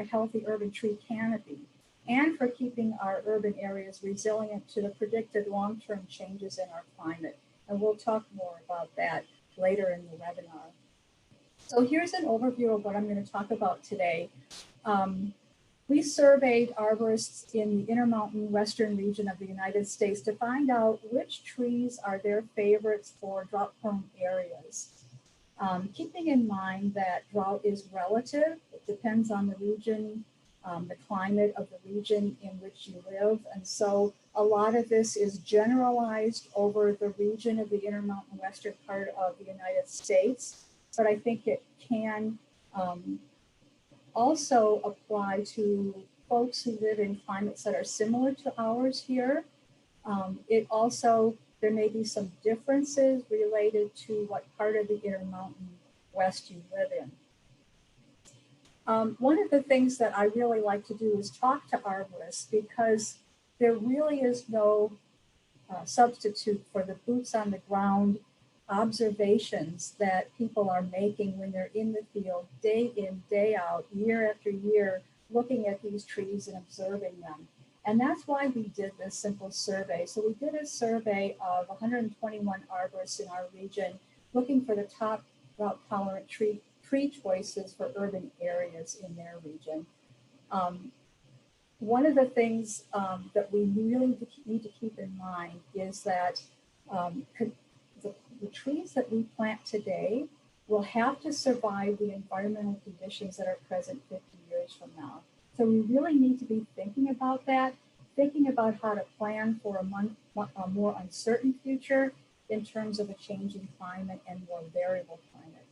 a healthy urban tree canopy and for keeping our urban areas resilient to the predicted long-term changes in our climate. And we'll talk more about that later in the webinar. So here's an overview of what I'm going to talk about today. We surveyed arborists in the Intermountain Western region of the United States to find out which trees are their favorites for drought-prone areas. Keeping in mind that drought is relative, it depends on the region, the climate of the region in which you live. And so a lot of this is generalized over the region of the Intermountain Western part of the United States, but I think it can also apply to folks who live in climates that are similar to ours here. There may be some differences related to what part of the Intermountain West you live in. One of the things that I really like to do is talk to arborists because there really is no substitute for the boots on the ground observations that people are making when they're in the field day in, day out, year after year, looking at these trees and observing them. And that's why we did this simple survey. So we did a survey of 121 arborists in our region, looking for the top drought-tolerant tree choices for urban areas in their region. One of the things that we really need to keep in mind is that the trees that we plant today will have to survive the environmental conditions that are present 50 years from now. So we really need to be thinking about that, thinking about how to plan for a more uncertain future in terms of a changing climate and more variable climate.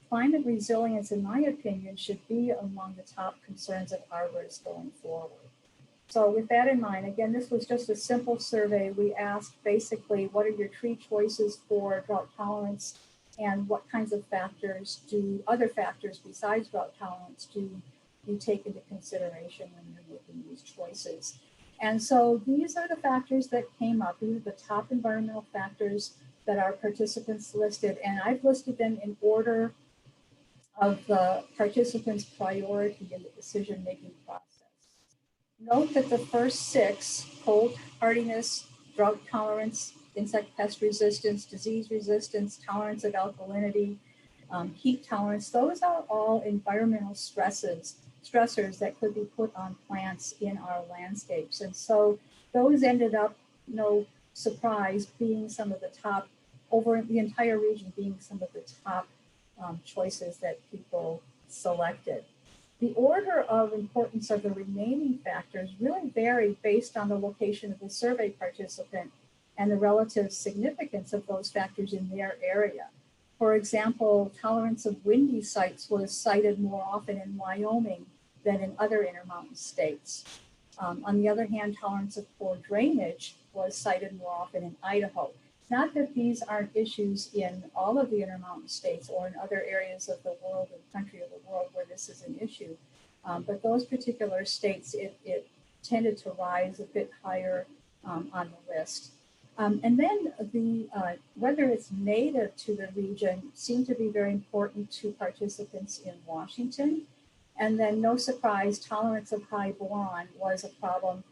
Climate resilience, in my opinion, should be among the top concerns of arborists going forward. So with that in mind, again, this was just a simple survey. We asked basically, what are your tree choices for drought tolerance and what kinds of other factors besides drought tolerance do you take into consideration when you're making these choices? And so these are the factors that came up. These are the top environmental factors that our participants listed, and I've listed them in order of the participants' priority in the decision-making process. Note that the first 6, cold hardiness, drought tolerance, insect pest resistance, disease resistance, tolerance of alkalinity, heat tolerance, those are all environmental stressors that could be put on plants in our landscapes. And so those ended up, no surprise, being some of the top, over the entire region, being some of the top choices that people selected. The order of importance of the remaining factors really vary based on the location of the survey participant and the relative significance of those factors in their area. For example, tolerance of windy sites was cited more often in Wyoming than in other intermountain states. On the other hand, tolerance of poor drainage was cited more often in Idaho. Not that these aren't issues in all of the intermountain states or in other areas of the world and country of the world where this is an issue, but those particular states, it tended to rise a bit higher on the list. And then whether it's native to the region seemed to be very important to participants in Washington. And then no surprise, tolerance of high boron was a problem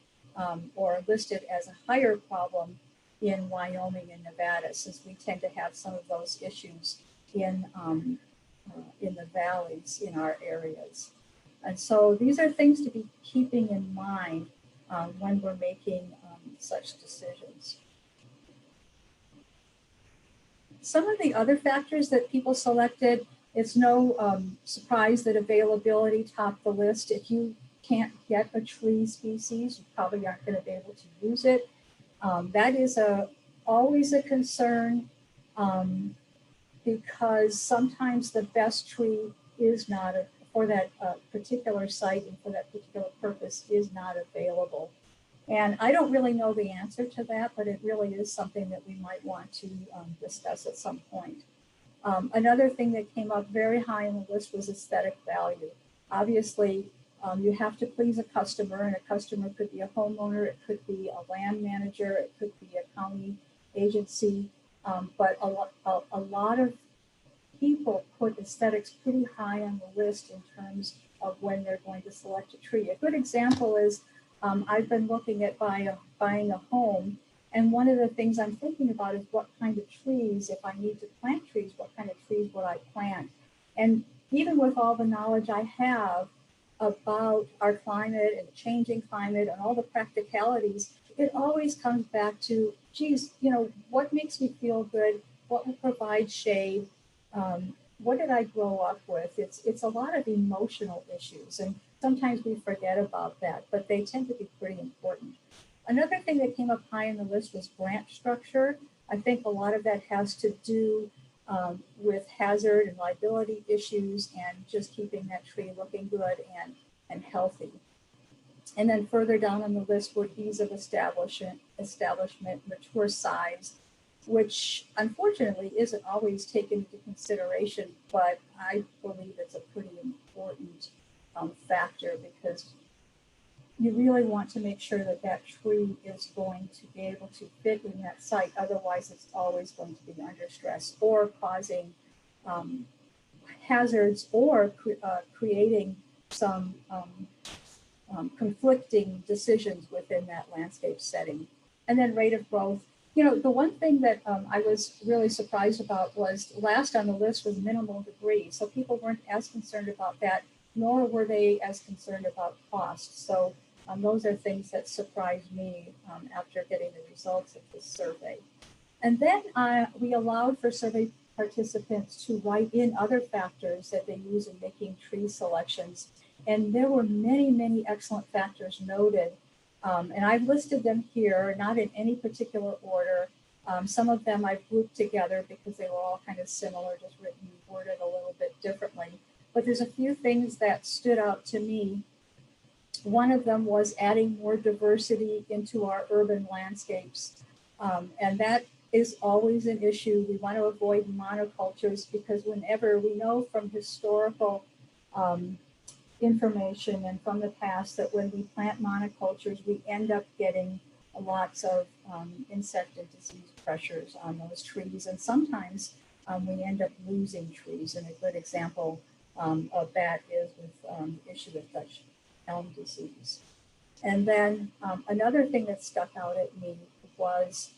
or listed as a higher problem in Wyoming and Nevada, since we tend to have some of those issues in the valleys in our areas. And so these are things to be keeping in mind when we're making such decisions. Some of the other factors that people selected, it's no surprise that availability topped the list. If you can't get a tree species, you probably aren't going to be able to use it. That is always a concern because sometimes the best tree is not, for that particular site and for that particular purpose, is not available. And I don't really know the answer to that, but it really is something that we might want to discuss at some point. Another thing that came up very high on the list was aesthetic value. Obviously, you have to please a customer, and a customer could be a homeowner, it could be a land manager, it could be a county agency, but a lot of people put aesthetics pretty high on the list in terms of when they're going to select a tree. A good example is I've been looking at buying a home, and one of the things I'm thinking about is what kind of trees, if I need to plant trees, what kind of trees would I plant? And even with all the knowledge I have about our climate and changing climate and all the practicalities, it always comes back to, geez, you know, what makes me feel good? What will provide shade? What did I grow up with? It's a lot of emotional issues, and sometimes we forget about that, but they tend to be pretty important. Another thing that came up high on the list was branch structure. I think a lot of that has to do with hazard and liability issues and just keeping that tree looking good and healthy. And then further down on the list were ease of establishment, mature size, which unfortunately isn't always taken into consideration, but I believe it's a pretty important factor, because you really want to make sure that that tree is going to be able to fit in that site. Otherwise, it's always going to be under stress or causing hazards, or creating some conflicting decisions within that landscape setting. And then rate of growth. You know, the one thing that I was really surprised about was last on the list was minimal debris. So people weren't as concerned about that, nor were they as concerned about cost. So those are things that surprised me after getting the results of this survey. And then we allowed for survey participants to write in other factors that they use in making tree selections. And there were many, many excellent factors noted. And I've listed them here, not in any particular order. Some of them I've grouped together because they were all kind of similar, just written, worded a little bit differently. But there's a few things that stood out to me. One of them was adding more diversity into our urban landscapes. And that is always an issue. We want to avoid monocultures, because whenever we know from historical information and from the past that when we plant monocultures, we end up getting lots of insect and disease pressures on those trees. And sometimes we end up losing trees. And a good example of that is with the issue with Dutch elm disease. And then another thing that stuck out at me was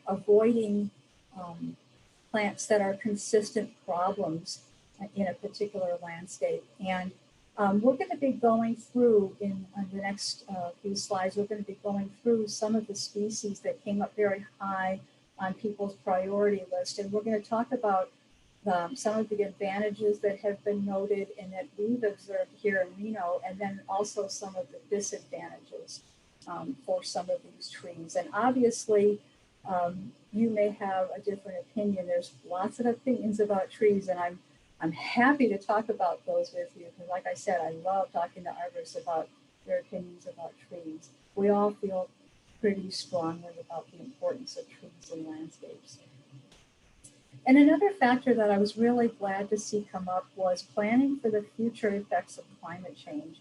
avoiding plants that are consistent problems in a particular landscape. And we're going to be going through in the next few slides, we're going to be going through some of the species that came up very high on people's priority list. And we're going to talk about some of the advantages that have been noted and that we've observed here in Reno, and then also some of the disadvantages for some of these trees. And obviously, you may have a different opinion. There's lots of opinions about trees, and I'm happy to talk about those with you, because like I said, I love talking to arborists about their opinions about trees. We all feel pretty strongly about the importance of trees in landscapes. And another factor that I was really glad to see come up was planning for the future effects of climate change.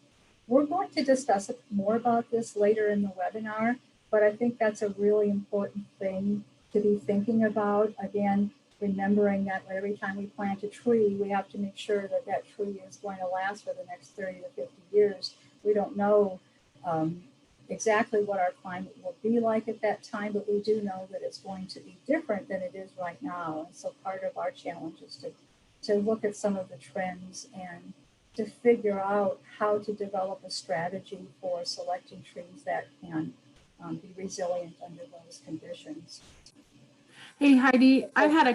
We're going to discuss more about this later in the webinar, but I think that's a really important thing to be thinking about. Again, remembering that every time we plant a tree, we have to make sure that that tree is going to last for the next 30 to 50 years. We don't know exactly what our climate will be like at that time, but we do know that it's going to be different than it is right now. And so part of our challenge is to look at some of the trends and to figure out how to develop a strategy for selecting trees that can be resilient under those conditions. Hey Heidi, I've had a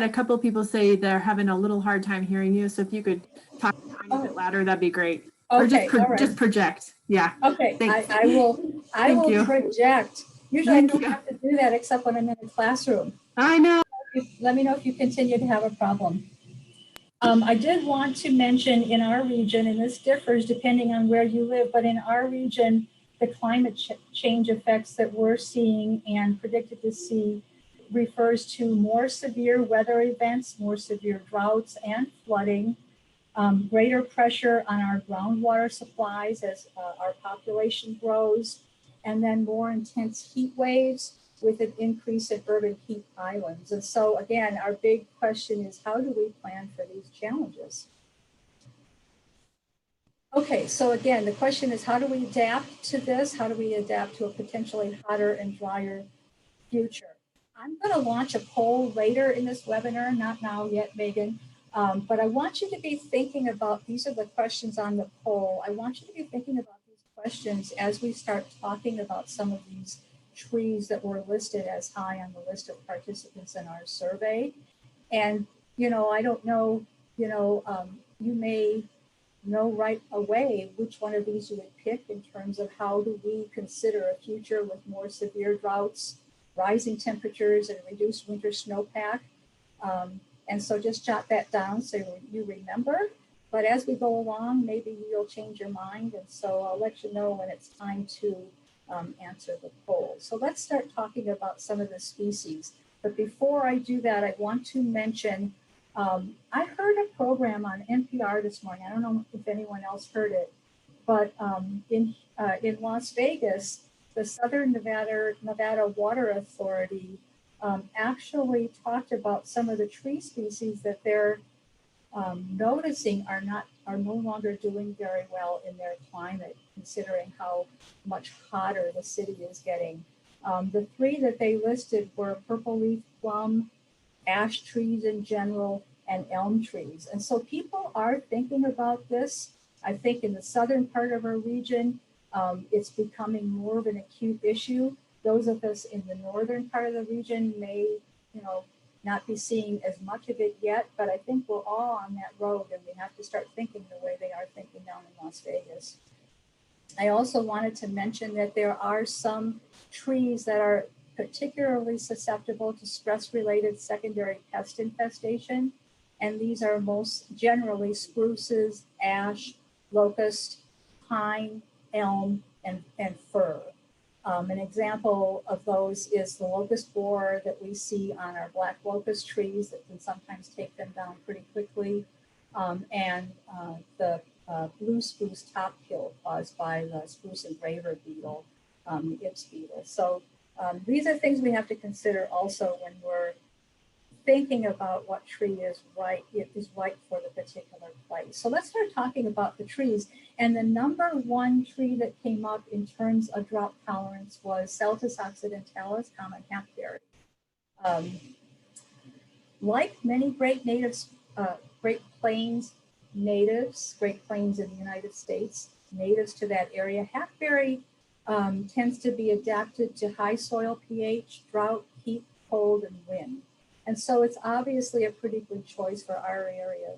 couple people say they're having a little hard time hearing you. So if you could talk a tiny bit louder, that'd be great. Okay, or just project. Yeah. Okay, Thanks. I will project. Usually I don't have to do that except when I'm in a classroom. I know. Let me know if you continue to have a problem. I did want to mention in our region, and this differs depending on where you live, but in our region, the climate change effects that we're seeing and predicted to see refers to more severe weather events, more severe droughts and flooding, greater pressure on our groundwater supplies as our population grows, and then more intense heat waves with an increase in urban heat islands. And so again, our big question is, how do we plan for these challenges? Okay, so again, the question is, how do we adapt to this? How do we adapt to a potentially hotter and drier future? I'm going to launch a poll later in this webinar, not now yet, Megan, but I want you to be thinking about, these are the questions on the poll. I want you to be thinking about these questions as we start talking about some of these trees that were listed as high on the list of participants in our survey. And, I don't know, you may know right away which one of these you would pick in terms of how do we consider a future with more severe droughts, rising temperatures, and reduced winter snowpack. And so just jot that down so you remember. But as we go along, maybe you'll change your mind. And so I'll let you know when it's time to answer the poll. So let's start talking about some of the species. But before I do that, I want to mention I heard a program on NPR this morning. I don't know if anyone else heard it, but in Las Vegas, the Southern Nevada Water Authority actually talked about some of the tree species that they're noticing are no longer doing very well in their climate, considering how much hotter the city is getting. The three that they listed were purple leaf plum, ash trees in general, and elm trees. And so people are thinking about this. I think in the southern part of our region, it's becoming more of an acute issue. Those of us in the northern part of the region may, not be seeing as much of it yet, but I think we're all on that road and we have to start thinking the way they are thinking down in Las Vegas. I also wanted to mention that there are some trees that are particularly susceptible to stress-related secondary pest infestation. And these are most generally spruces, ash, locust, pine, elm, and fir. An example of those is the locust borer that we see on our black locust trees that can sometimes take them down pretty quickly, and the blue spruce top kill caused by the spruce engraver beetle, the Ips beetle. So these are things we have to consider also when we're thinking about what tree is right for the particular place. So let's start talking about the trees. And the number one tree that came up in terms of drought tolerance was Celtis occidentalis, common hackberry. Like many Great Plains natives, Great Plains in the United States, natives to that area, hackberry tends to be adapted to high soil pH, drought, heat, cold, and wind. And so it's obviously a pretty good choice for our area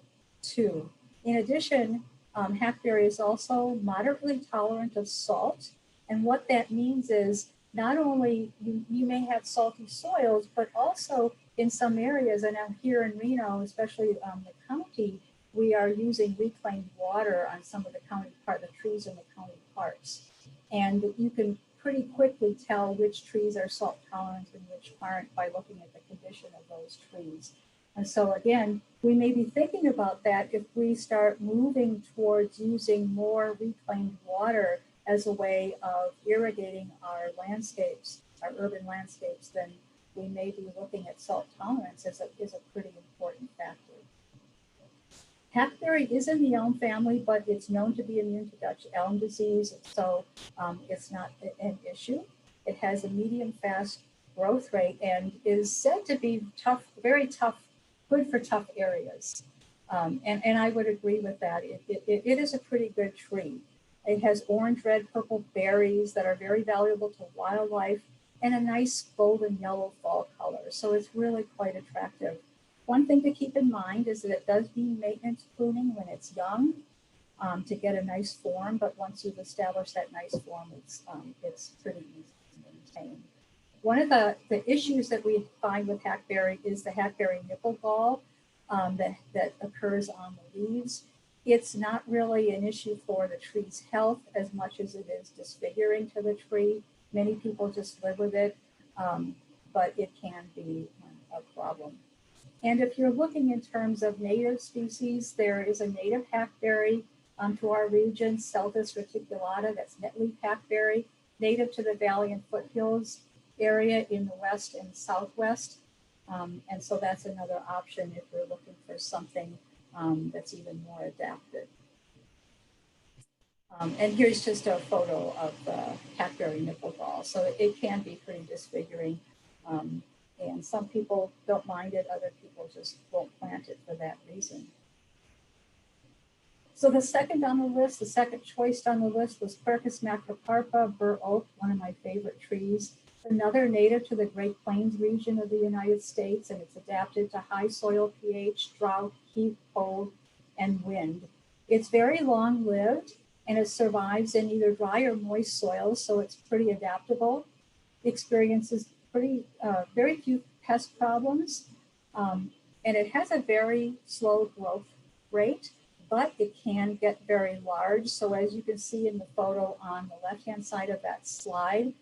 too. In addition, hackberry is also moderately tolerant of salt. And what that means is not only you may have salty soils, but also in some areas, and now here in Reno, especially the county, we are using reclaimed water on some of the trees in the county parks. And you can pretty quickly tell which trees are salt tolerant and which aren't by looking at the condition of those trees. And so again, we may be thinking about that if we start moving towards using more reclaimed water as a way of irrigating our landscapes, our urban landscapes, then we may be looking at salt tolerance as a pretty important factor. Hackberry is in the elm family, but it's known to be immune to Dutch elm disease, so it's not an issue. It has a medium fast growth rate and is said to be tough, very tough, good for tough areas. And I would agree with that. It is a pretty good tree. It has orange, red, purple berries that are very valuable to wildlife and a nice golden yellow fall color. So it's really quite attractive. One thing to keep in mind is that it does need maintenance pruning when it's young to get a nice form, but once you've established that nice form, it's pretty easy to maintain. One of the issues that we find with hackberry is the hackberry nipple gall that occurs on the leaves. It's not really an issue for the tree's health as much as it is disfiguring to the tree. Many people just live with it, but it can be a problem. And if you're looking in terms of native species, there is a native hackberry to our region, Celtis reticulata, that's netleaf hackberry, native to the valley and foothills area in the west and southwest. And so that's another option if we're looking for something that's even more adapted. And here's just a photo of the hackberry knuckleball. So it can be pretty disfiguring. And some people don't mind it, other people just won't plant it for that reason. So the second on the list, the second choice on the list was Quercus macrocarpa, Burr oak, one of my favorite trees. Another native to the Great Plains region of the United States, and it's adapted to high soil pH, drought, heat, cold, and wind. It's very long-lived, and it survives in either dry or moist soils, so it's pretty adaptable. It experiences very few pest problems, and it has a very slow growth rate, but it can get very large. So as you can see in the photo on the left-hand side of that slide,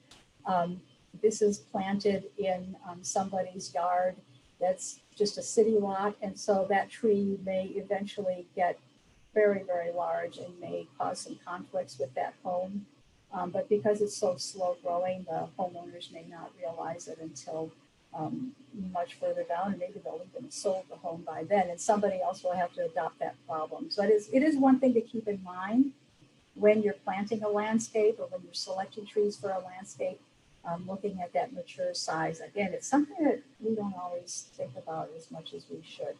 this is planted in somebody's yard that's just a city lot. And so that tree may eventually get very, very large and may cause some conflicts with that home. But because it's so slow growing, the homeowners may not realize it until much further down, and maybe they'll even sold the home by then, and somebody else will have to adopt that problem. So it is one thing to keep in mind when you're planting a landscape or when you're selecting trees for a landscape, looking at that mature size. Again, it's something that we don't always think about as much as we should.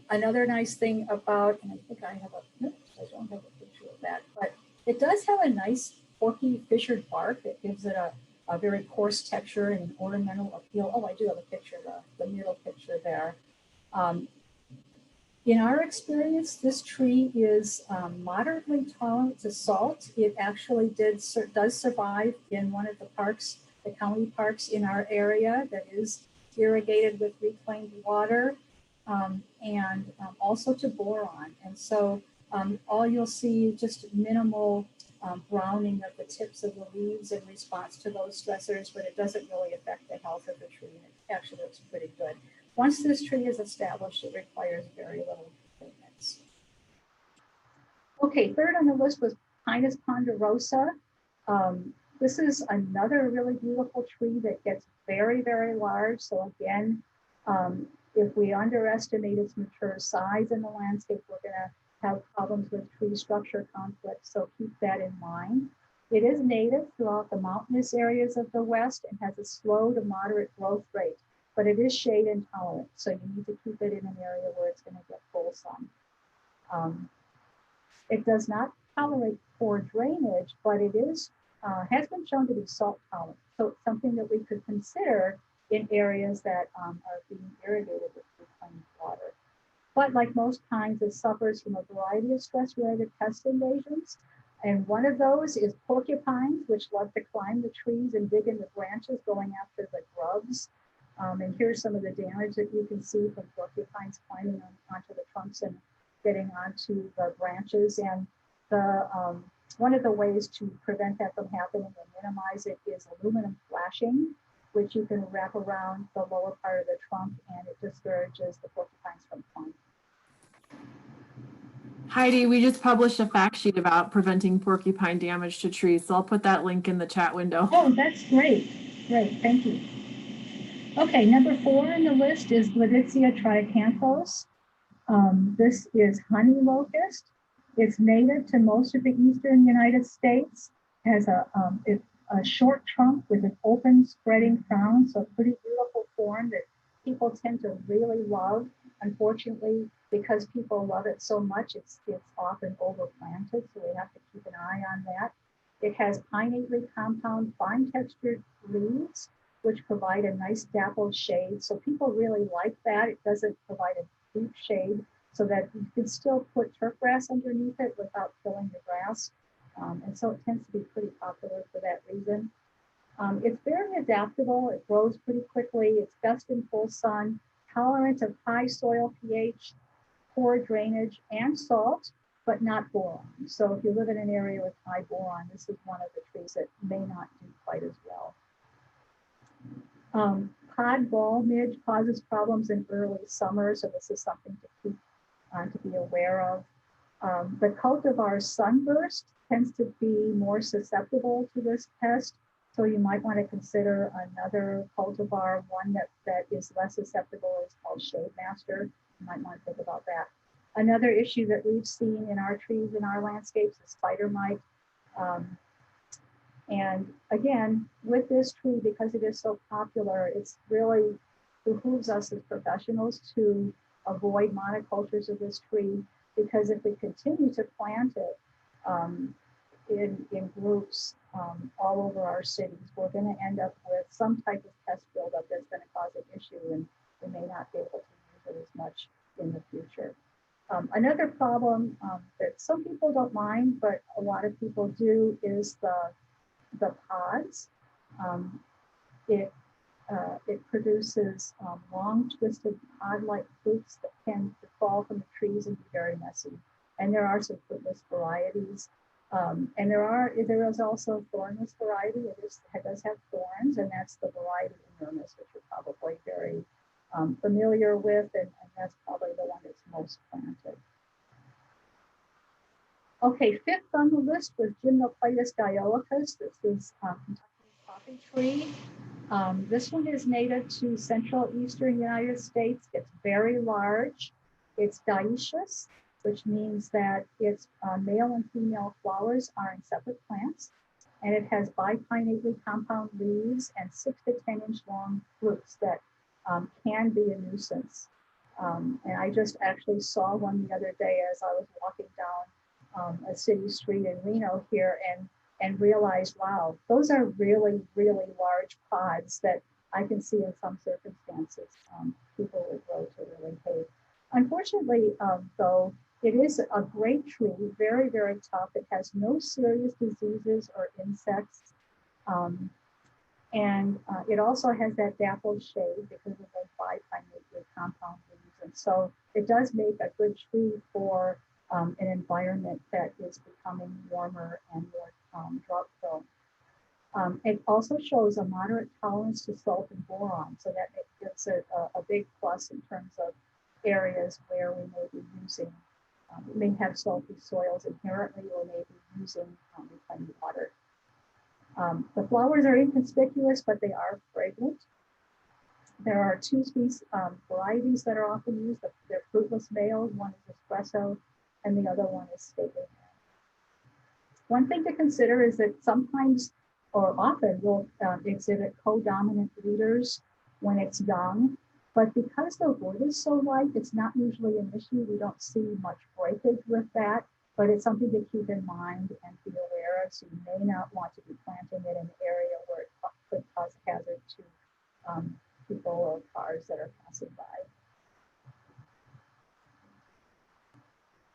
Another nice thing about, and I think I have I don't have a picture of that, but it does have a nice forky fissured bark that gives it a very coarse texture and an ornamental appeal. Oh, I do have a picture, the middle picture there. In our experience, this tree is moderately tolerant to salt. It actually does survive in one of the parks, the county parks in our area that is irrigated with reclaimed water, and also to boron. And so all you'll see just minimal browning of the tips of the leaves in response to those stressors, but it doesn't really affect the health of the tree, and it actually looks pretty good. Once this tree is established, it requires very little maintenance. Okay, third on the list was Pinus ponderosa. This is another really beautiful tree that gets very, very large. So again, if we underestimate its mature size in the landscape, we're going to have problems with tree structure conflict. So keep that in mind. It is native throughout the mountainous areas of the West and has a slow to moderate growth rate, but it is shade intolerant. So you need to keep it in an area where it's going to get full sun. It does not tolerate poor drainage, but it is has been shown to be salt tolerant. So it's something that we could consider in areas that are being irrigated with reclaimed water. But like most kinds, it suffers from a variety of stress-related pest invasions. And one of those is porcupines, which love to climb the trees and dig into branches, going after the grubs. And here's some of the damage that you can see from porcupines climbing onto the trunks and getting onto the branches. And one of the ways to prevent that from happening and minimize it is aluminum flashing, which you can wrap around the lower part of the trunk, and it discourages the porcupines from climbing. Heidi, we just published a fact sheet about preventing porcupine damage to trees, so I'll put that link in the chat window. Oh, that's great. Great, thank you. Okay, number 4 on the list is Gleditsia triacanthos. This is honey locust. It's native to most of the eastern United States. Has a short trunk with an open spreading crown, so a pretty beautiful form that people tend to really love. Unfortunately, because people love it so much, it's often overplanted, so we have to keep an eye on that. It has pineately compound, fine textured leaves, which provide a nice dappled shade. So people really like that. It doesn't provide a deep shade, so that you can still put turf grass underneath it without killing the grass. And so it tends to be pretty popular for that reason. It's very adaptable. It grows pretty quickly. It's best in full sun, tolerant of high soil pH, poor drainage, and salt, but not boron. So if you live in an area with high boron, this is one of the trees that may not do quite as well. Pod ball midge causes problems in early summer, so this is something to be aware of. The cultivar sunburst tends to be more susceptible to this pest, so you might want to consider another cultivar. One that is less susceptible is called Shade Master. You might want to think about that. Another issue that we've seen in our trees in our landscapes is spider mite. And again, with this tree, because it is so popular, it's really behooves us as professionals to avoid monocultures of this tree, because if we continue to plant it in groups all over our cities, we're going to end up with some type of pest buildup that's going to cause an issue, and we may not be able to use it as much in the future. Another problem that some people don't mind, but a lot of people do, is the pods. It produces long, twisted pod-like fruits that can fall from the trees and be very messy. And there are some fruitless varieties. And there is also a thornless variety. It does have thorns, and that's the variety enormous, which you're probably very familiar with, and that's probably the one that's most planted. Okay, fifth on the list was Gymnopletus dioicus. This is Kentucky coffee tree. This one is native to central eastern United States. It's very large. It's dioecious, which means that its male and female flowers are in separate plants. And it has bipinnately compound leaves and 6 to 10 inch long fruits that can be a nuisance. And I just actually saw one the other day as I was walking down a city street in Reno here, and realized, wow, those are really, really large pods that I can see in some circumstances people would grow to really hate. Unfortunately, though, it is a great tree, very, very tough. It has no serious diseases or insects. And it also has that dappled shade because of those bipinnately compound leaves. And so it does make a good tree for an environment that is becoming warmer and more drought prone. It also shows a moderate tolerance to salt and boron, so that it gives it a big plus in terms of areas where we may be using, we may have salty soils inherently, or may be using reclaimed water. The flowers are inconspicuous, but they are fragrant. There are 2 species varieties that are often used. They're fruitless males. One is espresso, and the other one is stately. One thing to consider is that sometimes, or often, will exhibit co-dominant leaders when it's young. But because the wood is so light, it's not usually an issue. We don't see much breakage with that, but it's something to keep in mind and be aware of. So you may not want to be planting it in an area where it could cause hazard to people or cars that are passing by.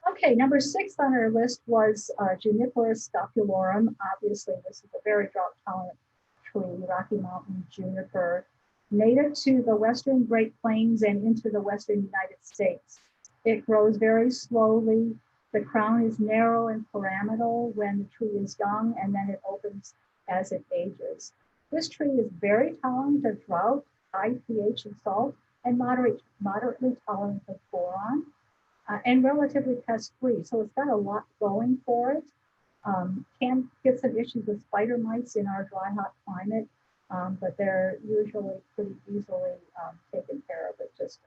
Okay, number 6 on our list was Juniper scopulorum. Obviously, this is a very drought-tolerant tree, Rocky Mountain juniper, native to the western Great Plains and into the western United States. It grows very slowly. The crown is narrow and pyramidal when the tree is young, and then it opens as it ages. This tree is very tolerant of drought, high pH and salt, and moderately tolerant of boron. And relatively pest-free. So it's got a lot going for it. Can get some issues with spider mites in our dry, hot climate, but they're usually pretty easily taken care of with just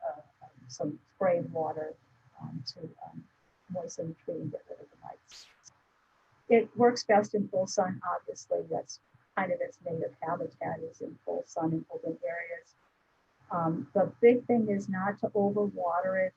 some sprayed water to moisten the tree and get rid of the mites. It works best in full sun, obviously. That's kind of its native habitat, is in full sun in open areas. The big thing is not to overwater it.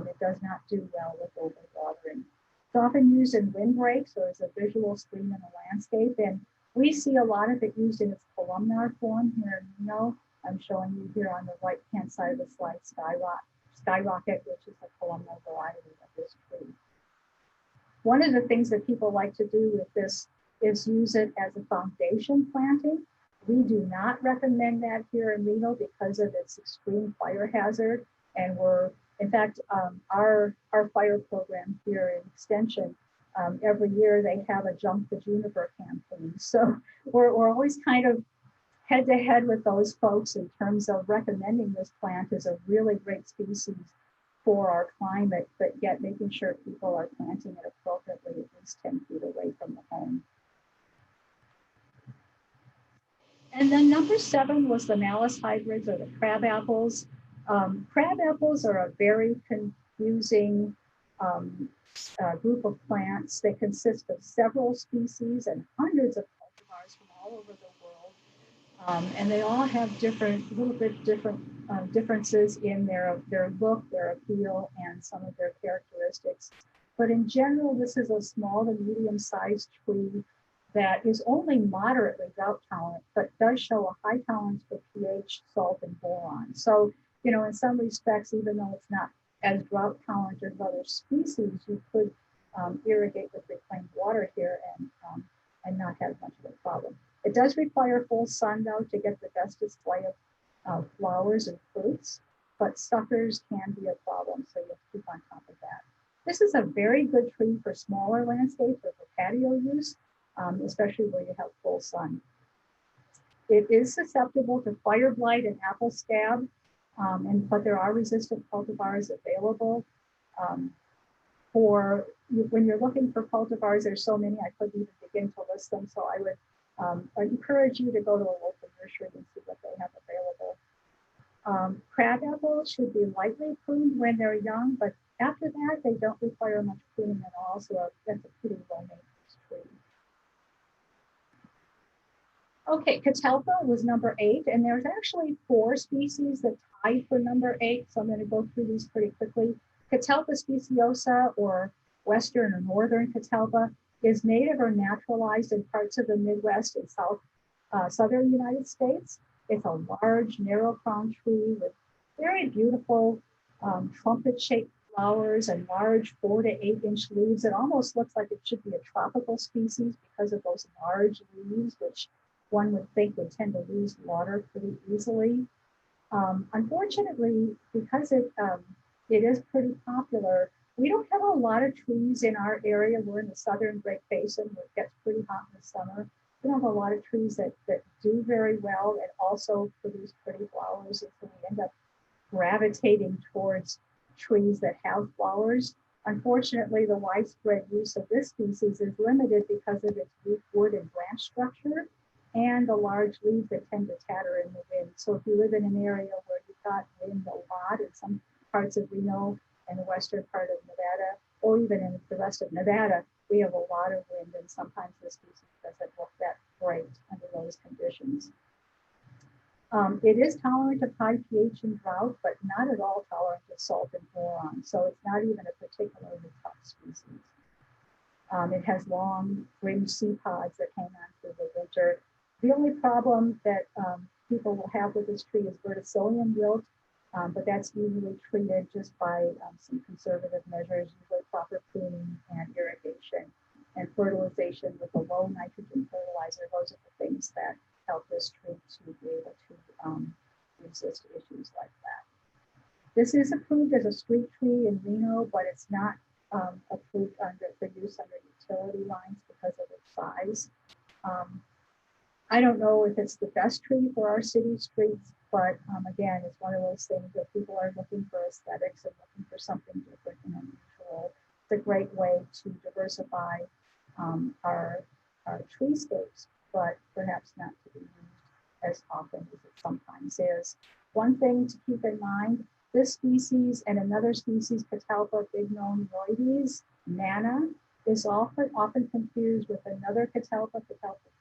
It does not do well with overwatering. It's often used in windbreaks or as a visual screen in a landscape. And we see a lot of it used in its columnar form here in Reno. I'm showing you here on the right-hand side of the slide, Skyrocket, which is a columnar variety of this tree. One of the things that people like to do with this is use it as a foundation planting. We do not recommend that here in Reno because of its extreme fire hazard. And in fact, our fire program here in Extension, every year they have a Jump the Juniper campaign. So we're always kind of head to head with those folks in terms of recommending this plant as a really great species for our climate, but yet making sure people are planting it appropriately at least 10 feet away from the home. And then number 7 was the Malus hybrids, or the crabapples. Crabapples are a very confusing group of plants. They consist of several species and hundreds of cultivars from all over the world. And they all have little bit different differences in their look, their appeal, and some of their characteristics. But in general, this is a small to medium-sized tree that is only moderately drought tolerant, but does show a high tolerance for pH, salt, and boron. So, in some respects, even though it's not as drought tolerant as other species, you could irrigate with reclaimed water here and not have much of a problem. It does require full sun, though, to get the best display of flowers and fruits, but suckers can be a problem, so you have to keep on top of that. This is a very good tree for smaller landscapes or for patio use, especially where you have full sun. It is susceptible to fire blight and apple scab, but there are resistant cultivars available. When you're looking for cultivars, there's so many, I couldn't even begin to list them, so I would encourage you to go to a local nursery and see what they have available. Crabapple should be lightly pruned when they're young, but after that, they don't require much pruning at all, so that's a pretty low maintenance tree. Okay, Catalpa was number 8, and there's actually 4 species that tied for number 8, so I'm going to go through these pretty quickly. Catalpa speciosa, or western or northern Catalpa, is native or naturalized in parts of the Midwest and southern United States. It's a large, narrow-crowned tree with very beautiful trumpet-shaped flowers and large 4 to 8 inch leaves. It almost looks like it should be a tropical species because of those large leaves, which one would think would tend to lose water pretty easily. Unfortunately, because it is pretty popular, we don't have a lot of trees in our area. We're in the southern Great Basin where it gets pretty hot in the summer. We don't have a lot of trees that do very well and also produce pretty flowers. And so we end up gravitating towards trees that have flowers. Unfortunately, the widespread use of this species is limited because of its weak wood and branch structure and the large leaves that tend to tatter in the wind. So if you live in an area where you've got wind a lot in some parts of Reno and the western part of Nevada, or even in the rest of Nevada, we have a lot of wind, and sometimes the species doesn't look that great under those conditions. It is tolerant of high pH and drought, but not at all tolerant of salt and boron. So it's not even a particularly tough species. It has long fringed seed pods that hang on through the winter. The only problem that people will have with this tree is verticillium wilt, but that's usually treated just by some conservative measures, usually proper pruning and irrigation and fertilization with a low nitrogen fertilizer. Those are the things that help this tree to be able to resist issues like that. This is approved as a street tree in Reno, but it's not approved for use under utility lines because of its size. I don't know if it's the best tree for our city streets, but again, it's one of those things that people are looking for aesthetics and looking for something different and unusual. It's a great way to diversify our treescapes, but perhaps not to be used as often as it sometimes is. One thing to keep in mind, this species and another species, Catalpa bignonioides, nana, is often confused with another Catalpa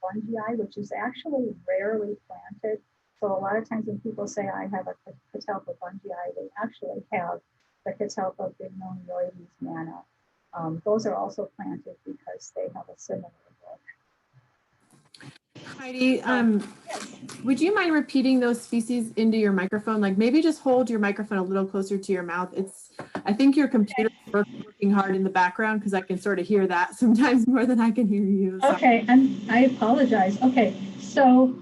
fungii, which is actually rarely planted. So a lot of times when people say I have a Catalpa fungii, they actually have the Catalpa bignonioides nana. Those are also planted because they have a similar look. Heidi, would you mind repeating those species into your microphone? Like maybe just hold your microphone a little closer to your mouth. I think your computer is working hard in the background because I can sort of hear that sometimes more than I can hear you. So. Okay, I apologize. Okay, so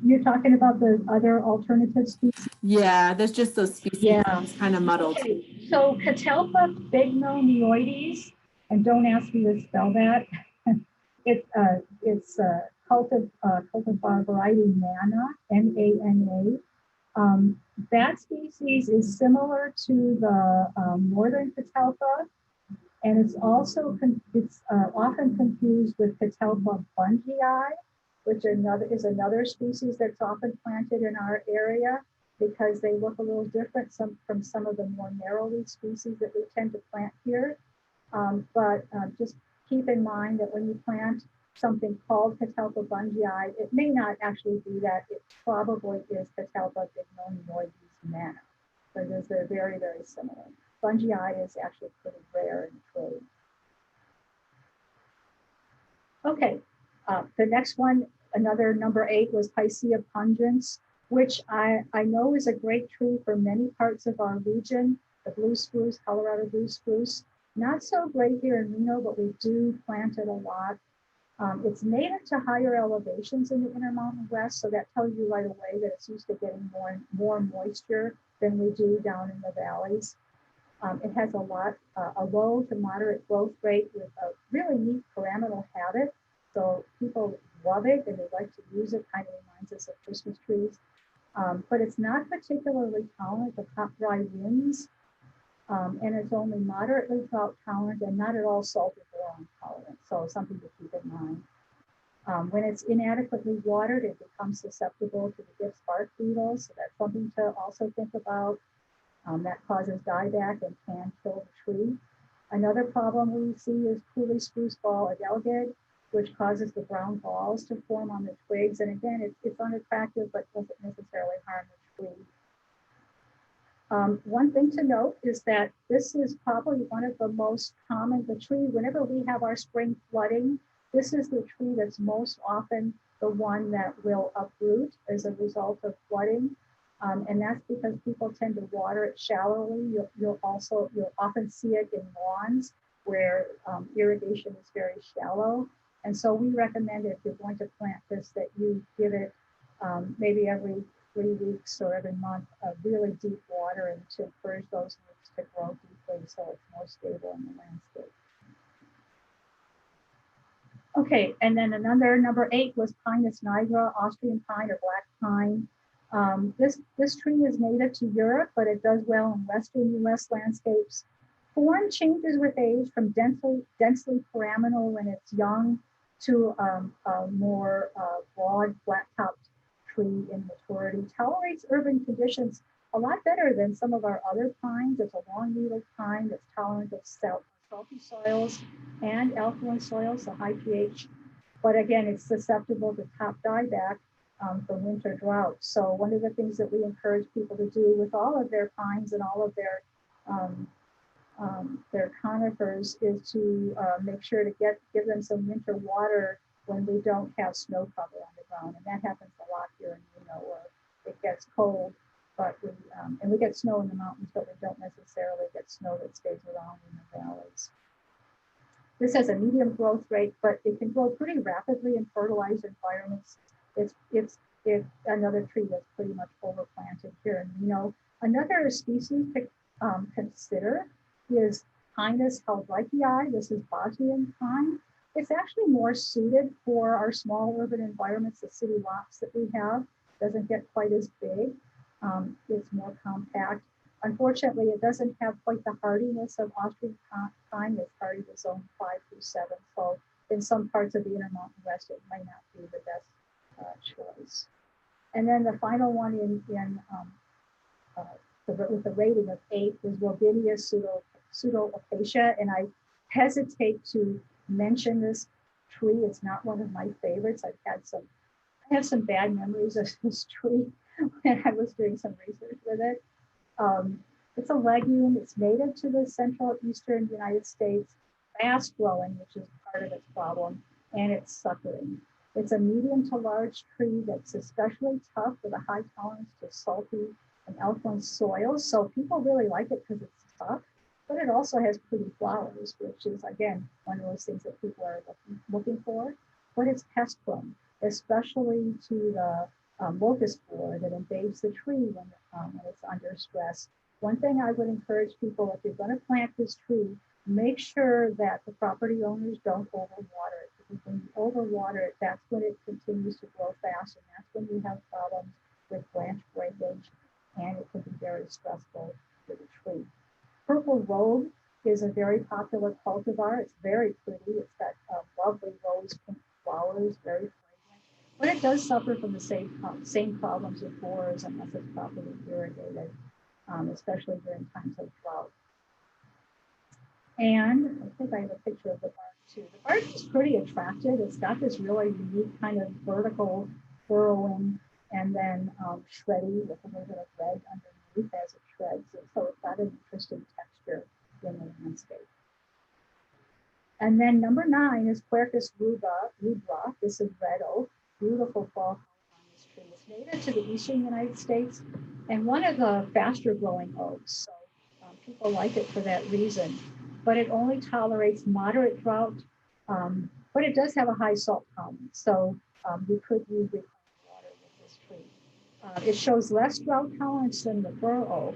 you're talking about the other alternative species? Yeah, there's just those species. Yeah, it's kind of muddled. Okay. So Catalpa bignonioides, and don't ask me to spell that. It's cultivar variety nana, N-A-N-A. That species is similar to the northern Catalpa, and it's also often confused with Catalpa fungii, which is another species that's often planted in our area. because they look a little different from some of the more narrow leaf species that we tend to plant here. But just keep in mind that when you plant something called Catalpa bungii, it may not actually be that. It probably is Catalpa bignonioides manna, because they're very, very similar. Bungii is actually pretty rare in trade. Okay, the next one, another number 8, was Picea pungens, which I know is a great tree for many parts of our region. The blue spruce, Colorado blue spruce, not so great here in Reno, but we do plant it a lot. It's native to higher elevations in the Intermountain West, so that tells you right away that it's used to getting more moisture than we do down in the valleys. It has a low to moderate growth rate with a really neat pyramidal habit. So people love it and they like to use it. Kind of reminds us of Christmas trees. But it's not particularly tolerant to hot, dry winds. And it's only moderately drought tolerant and not at all salt or boron tolerant. So something to keep in mind. When it's inadequately watered, it becomes susceptible to the gift bark beetle. So that's something to also think about. That causes dieback and can kill the tree. Another problem we see is Cooley spruce ball adelgid, which causes the brown balls to form on the twigs. And again, it's unattractive, but doesn't necessarily harm the tree. One thing to note is that this is probably one of the most common, the tree, whenever we have our spring flooding, this is the tree that's most often the one that will uproot as a result of flooding. And that's because people tend to water it shallowly. You'll often see it in lawns where irrigation is very shallow. And so we recommend, if you're going to plant this, that you give it maybe every 3 weeks or every month a really deep watering to encourage those roots to grow deeply so it's more stable in the landscape. Okay, and then another number 8 was Pinus nigra, Austrian pine or black pine. This tree is native to Europe, but it does well in Western US landscapes. Form changes with age from densely pyramidal when it's young to a more broad, flat-topped tree in maturity. Tolerates urban conditions a lot better than some of our other pines. It's a long-needled pine that's tolerant of salty soils and alkaline soils, so high pH. But again, it's susceptible to top dieback from winter drought. So one of the things that we encourage people to do with all of their pines and all of their conifers is to make sure to give them some winter water when we don't have snow cover on the ground. And that happens a lot here in Reno, where it gets cold, but we get snow in the mountains, but we don't necessarily get snow that stays around in the valleys. This has a medium growth rate, but it can grow pretty rapidly in fertilized environments. It's another tree that's pretty much overplanted here in Reno. Another species to consider is Pinus helvetii. This is Bosnian pine. It's actually more suited for our small urban environments, the city lots that we have. Doesn't get quite as big. It's more compact. Unfortunately, it doesn't have quite the hardiness of Austrian pine. It's hardy to zone 5 through 7. So in some parts of the Intermountain West, it might not be the best choice. And then the final one with the rating of 8 is Robinia pseudoacacia. And I hesitate to mention this tree. It's not one of my favorites. I have some bad memories of this tree when I was doing some research with it. It's a legume. It's native to the central eastern United States, fast growing, which is part of its problem, and it's suckering. It's a medium to large tree that's especially tough with a high tolerance to salty and alkaline soils. So people really like it because it's tough, but it also has pretty flowers, which is, again, one of those things that people are looking for. But it's pest prone, especially to the locust borer that invades the tree when it's under stress. One thing I would encourage people, if you're going to plant this tree, make sure that the property owners don't overwater it. Because when you overwater it, that's when it continues to grow fast, and that's when you have problems with branch breakage, and it can be very stressful for the tree. Purple rogue is a very popular cultivar. It's very pretty. It's got lovely rose pink flowers, very fragrant. But it does suffer from the same problems with borers unless it's properly irrigated, especially during times of drought. And I think I have a picture of the bark too. The bark is pretty attractive. It's got this really unique kind of vertical furrowing and then shreddy with a little bit of red underneath as it shreds. So it's got an interesting texture in the landscape. And then number 9 is Quercus rubra. This is red oak. Beautiful fall color on this tree. It's native to the eastern United States and one of the faster growing oaks. So people like it for that reason. But it only tolerates moderate drought, but it does have a high salt tolerance. So you could use reclaimed water with this tree. It shows less drought tolerance than the Burr oak.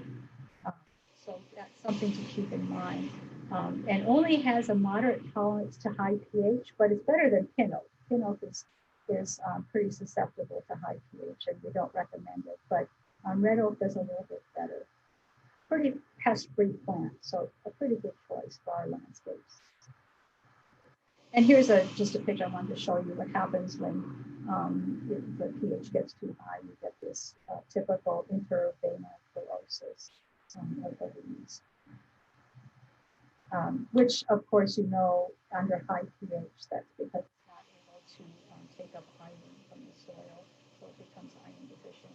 So that's something to keep in mind. And only has a moderate tolerance to high pH, but it's better than pin oak. Pin oak is pretty susceptible to high pH, and we don't recommend it. But red oak does a little bit better. Pretty pest-free plant, so a pretty good choice for our landscapes. And here's just a picture I wanted to show you what happens when the pH gets too high. You get this typical intraveinal chlorosis of the leaves. Which, of course, you know, under high pH, that's because it's not able to take up iron from the soil, so it becomes iron deficient.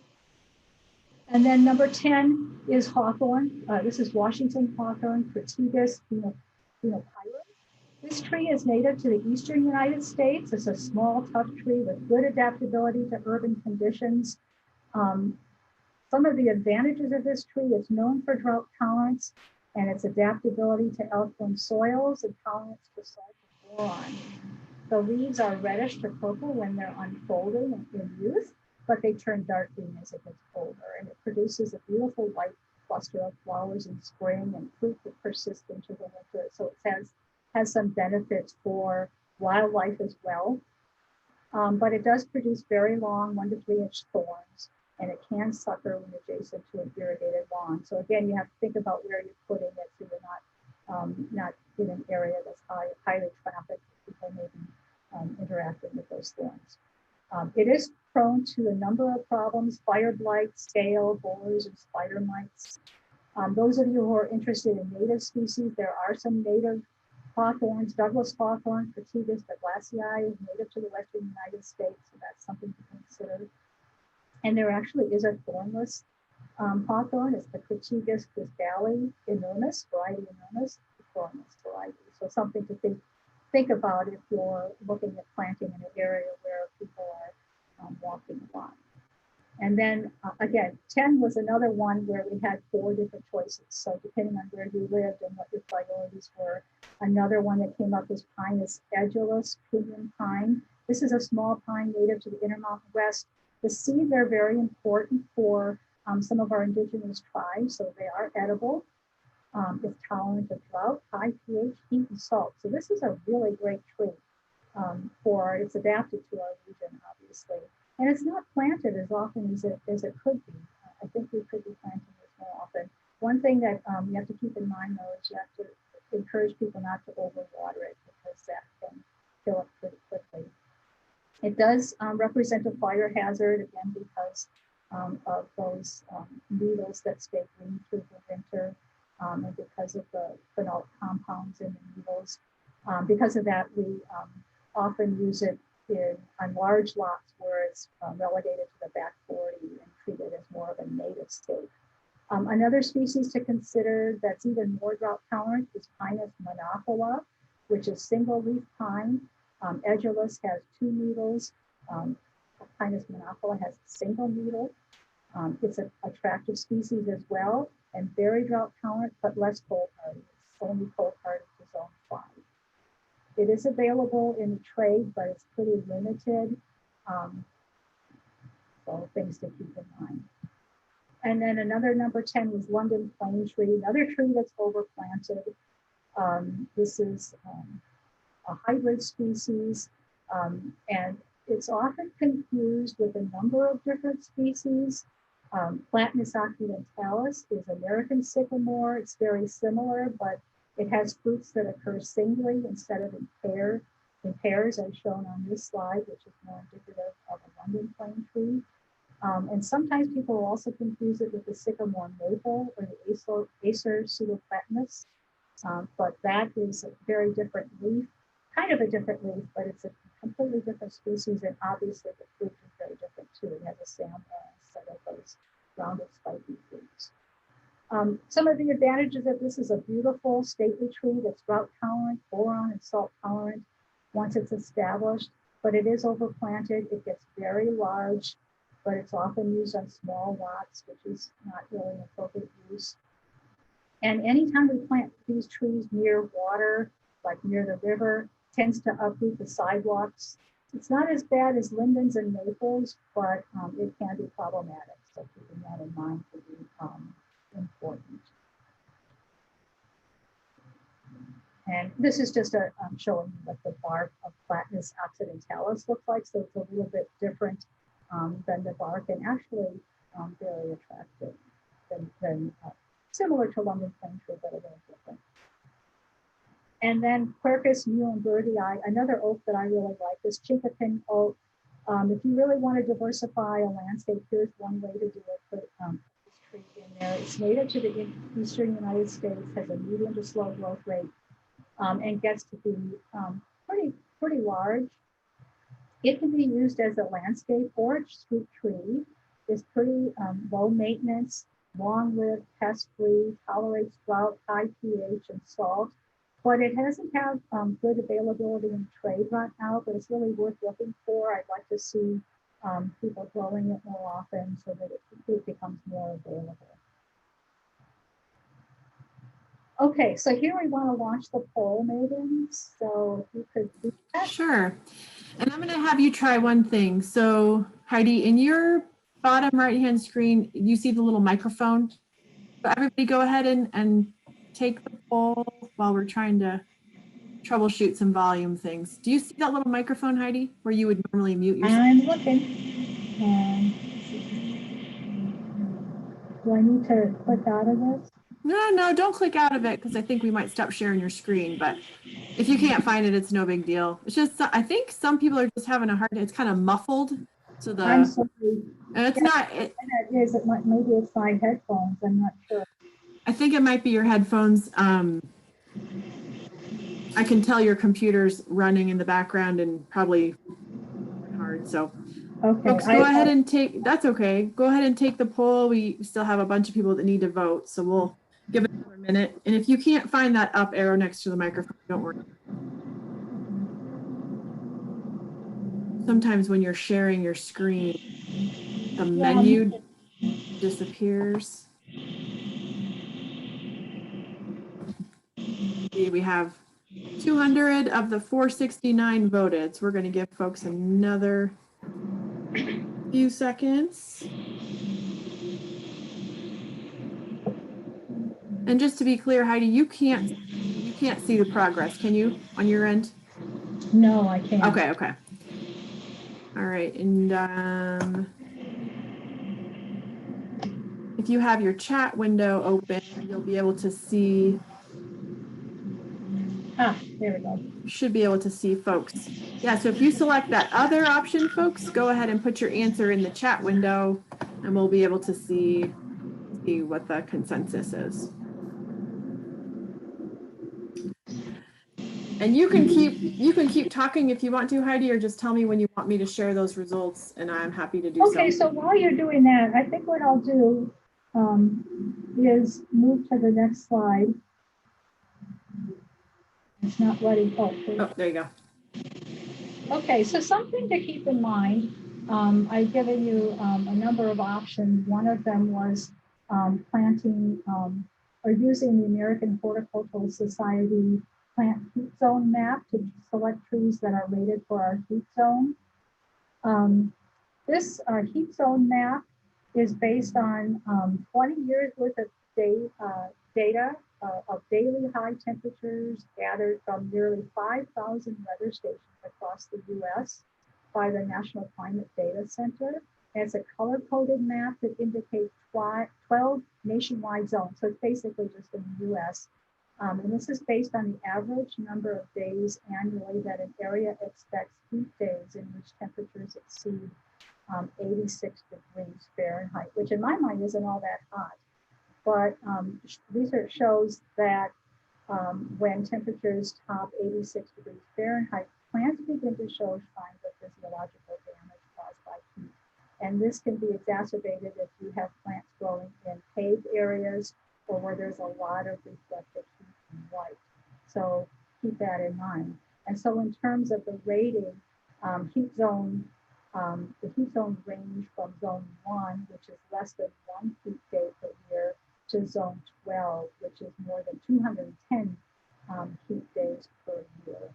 And then number 10 is hawthorn. This is Washington hawthorn, Crataegus phenopyrus. This tree is native to the eastern United States. It's a small, tough tree with good adaptability to urban conditions. Some of the advantages of this tree, it's known for drought tolerance and its adaptability to alkaline soils and tolerance to salt and boron. The leaves are reddish to purple when they're unfolding in youth, but they turn dark green as it gets older, and it produces a beautiful white cluster of flowers in spring and fruit that persists into the winter. So it has some benefits for wildlife as well, but it does produce very long 1 to 3 inch thorns, and it can sucker when adjacent to an irrigated lawn. So again, you have to think about where you're putting it so you're not in an area that's highly trafficked. People may be interacting with those thorns. It is prone to a number of problems: fire blight, scale, borers, and spider mites. Those of you who are interested in native species, there are some native hawthorns. Douglas hawthorn, Crataegus douglasii, is native to the western United States, so that's something to consider. And there actually is a thornless hawthorn. It's the Crataegus cristalli enormis, variety enormis, the thornless variety. So something to think about if you're looking at planting in an area where people are walking a lot. And then again, 10 was another one where we had 4 different choices. So depending on where you lived and what your priorities were, another one that came up was Pinus edulis, pinyon pine. This is a small pine native to the Intermountain West. The seeds are very important for some of our indigenous tribes, so they are edible. It's tolerant of drought, high pH, heat, and salt. So this is a really great tree it's adapted to our region, obviously. And it's not planted as often as it could be. I think we could be planting this more often. One thing that you have to keep in mind, though, is you have to encourage people not to overwater it, because that can kill it pretty quickly. It does represent a fire hazard, again, because of those needles that stay green through the winter, and because of the phenolic compounds in the needles. Because of that, we often use it on large lots where it's relegated to the back 40 and treated as more of a native state. Another species to consider that's even more drought tolerant is Pinus monophila, which is single leaf pine. Edulis has 2 needles. Pinus monophila has a single needle. It's an attractive species as well, and very drought tolerant, but less cold hardy. It's only cold hardy to zone 5. It is available in the trade, but it's pretty limited. So things to keep in mind. And then another number 10 was London plane tree, another tree that's overplanted. This is a hybrid species, and it's often confused with a number of different species. Platanus occidentalis is American sycamore. It's very similar, but it has fruits that occur singly instead of in pairs, as shown on this slide, which is more indicative of a London plane tree. And sometimes people also confuse it with the sycamore maple or the Acer pseudoplatanus. But that is a very different leaf, kind of a different leaf, but it's a completely different species. And obviously the fruit is very different too. It has a set of those rounded spiky fruits. Some of the advantages of this is a beautiful stately tree that's drought tolerant, boron and salt tolerant once it's established, but it is overplanted. It gets very large, but it's often used on small lots, which is not really an appropriate use. And anytime we plant these trees near water, like near the river, tends to uproot the sidewalks. It's not as bad as lindens and maples, but it can be problematic. So keeping that in mind would be important. And this is just showing you what the bark of Platanus occidentalis looks like. So it's a little bit different than the bark, and actually very attractive than similar to London plane tree, but a little different. And then Quercus muhlenbergii, another oak that I really like, this chinkapin oak. If you really want to diversify a landscape, here's one way to do it. Put this tree in there. It's native to the eastern United States, has a medium to slow growth rate, and gets to be pretty large. It can be used as a landscape or a street tree. It's pretty low maintenance, long-lived, pest-free, tolerates drought, high pH, and salt. But it doesn't have good availability in trade right now, but it's really worth looking for. I'd like to see people growing it more often so that it becomes more available. Okay, so here we want to launch the poll, maidens. So if you could do that. Sure. And I'm going to have you try one thing. So Heidi, in your bottom right-hand screen, you see the little microphone. So everybody go ahead and take the poll while we're trying to troubleshoot some volume things. Do you see that little microphone, Heidi, where you would normally mute yourself? I'm looking. Do I need to click out of this? No, don't click out of it because I think we might stop sharing your screen. But if you can't find it, it's no big deal. It's just, I think some people are just having a hard time. It's kind of muffled. So I'm sorry. and it's not. Maybe it's my headphones. I'm not sure. I think it might be your headphones. I can tell your computer's running in the background and probably hard. So okay, folks, go ahead and take, that's okay. Go ahead and take the poll. We still have a bunch of people that need to vote. So we'll give it another minute. And if you can't find that up arrow next to the microphone, don't worry. Sometimes when you're sharing your screen, the menu disappears. We have 200 of the 469 voted. So we're going to give folks another few seconds. And just to be clear, Heidi, you can't see the progress, can you, on your end? No, I can't. Okay. All right, and if you have your chat window open, you'll be able to see. There we go. Should be able to see folks. Yeah, so if you select that other option, folks, go ahead and put your answer in the chat window and we'll be able to see what the consensus is. And you can keep talking if you want to, Heidi, or just tell me when you want me to share those results and I'm happy to do so. Okay, so while you're doing that, I think what I'll do is move to the next slide. It's not letting, oh, there you go. Okay, so something to keep in mind, I've given you a number of options. One of them was planting or using the American Horticultural Society plant heat zone map to select trees that are rated for our heat zone. This heat zone map is based on 20 years worth of data of daily high temperatures gathered from nearly 5,000 weather stations across the US by the National Climate Data Center. And it's a color-coded map that indicates 12 nationwide zones. So it's basically just in the US. And this is based on the average number of days annually that an area expects heat days in which temperatures exceed 86 degrees Fahrenheit, which in my mind isn't all that hot. But research shows that when temperatures top 86 degrees Fahrenheit, plants begin to show signs of physiological damage caused by heat. And this can be exacerbated if you have plants growing in paved areas or where there's a lot of reflected heat and light. So keep that in mind. And so in terms of the rating, the heat zone range from zone 1, which is less than 1 heat day per year, to zone 12, which is more than 210 heat days per year.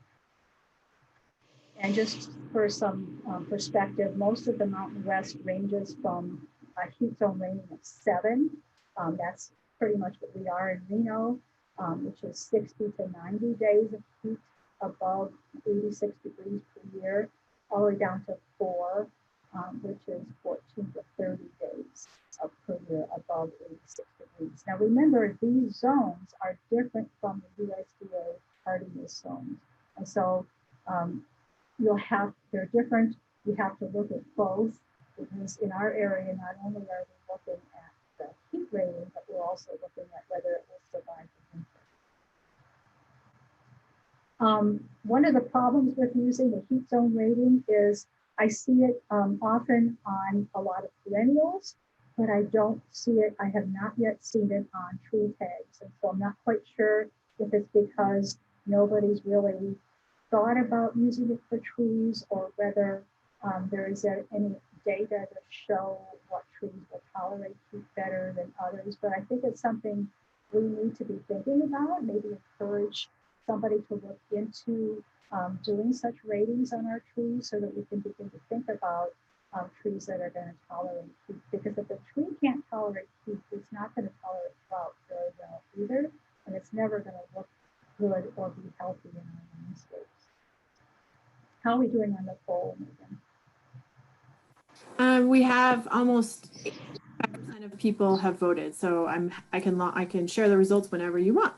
And just for some perspective, most of the Mountain West ranges from a heat zone rating of 7. That's pretty much what we are in Reno, which is 60 to 90 days of heat above 86 degrees per year, all the way down to 4, which is 14 to 30 days per year above 86 degrees. Now remember, these zones are different from the USDA hardiness zones. And so they're different. You have to look at both, because in our area, not only are we looking at the heat rating, but we're also looking at whether it will survive the winter. One of the problems with using the heat zone rating is I see it often on a lot of perennials, but I don't see it. I have not yet seen it on tree tags. And so I'm not quite sure if it's because nobody's really thought about using it for trees, or whether there is any data to show what trees will tolerate heat better than others. But I think it's something we need to be thinking about, maybe encourage somebody to look into doing such ratings on our trees, so that we can begin to think about trees that are going to tolerate heat. Because if a tree can't tolerate heat, it's not going to tolerate drought very well either, and it's never going to look good or be healthy in our landscapes. How are we doing on the poll, Megan? We have almost 85% of people have voted, so I can share the results whenever you want.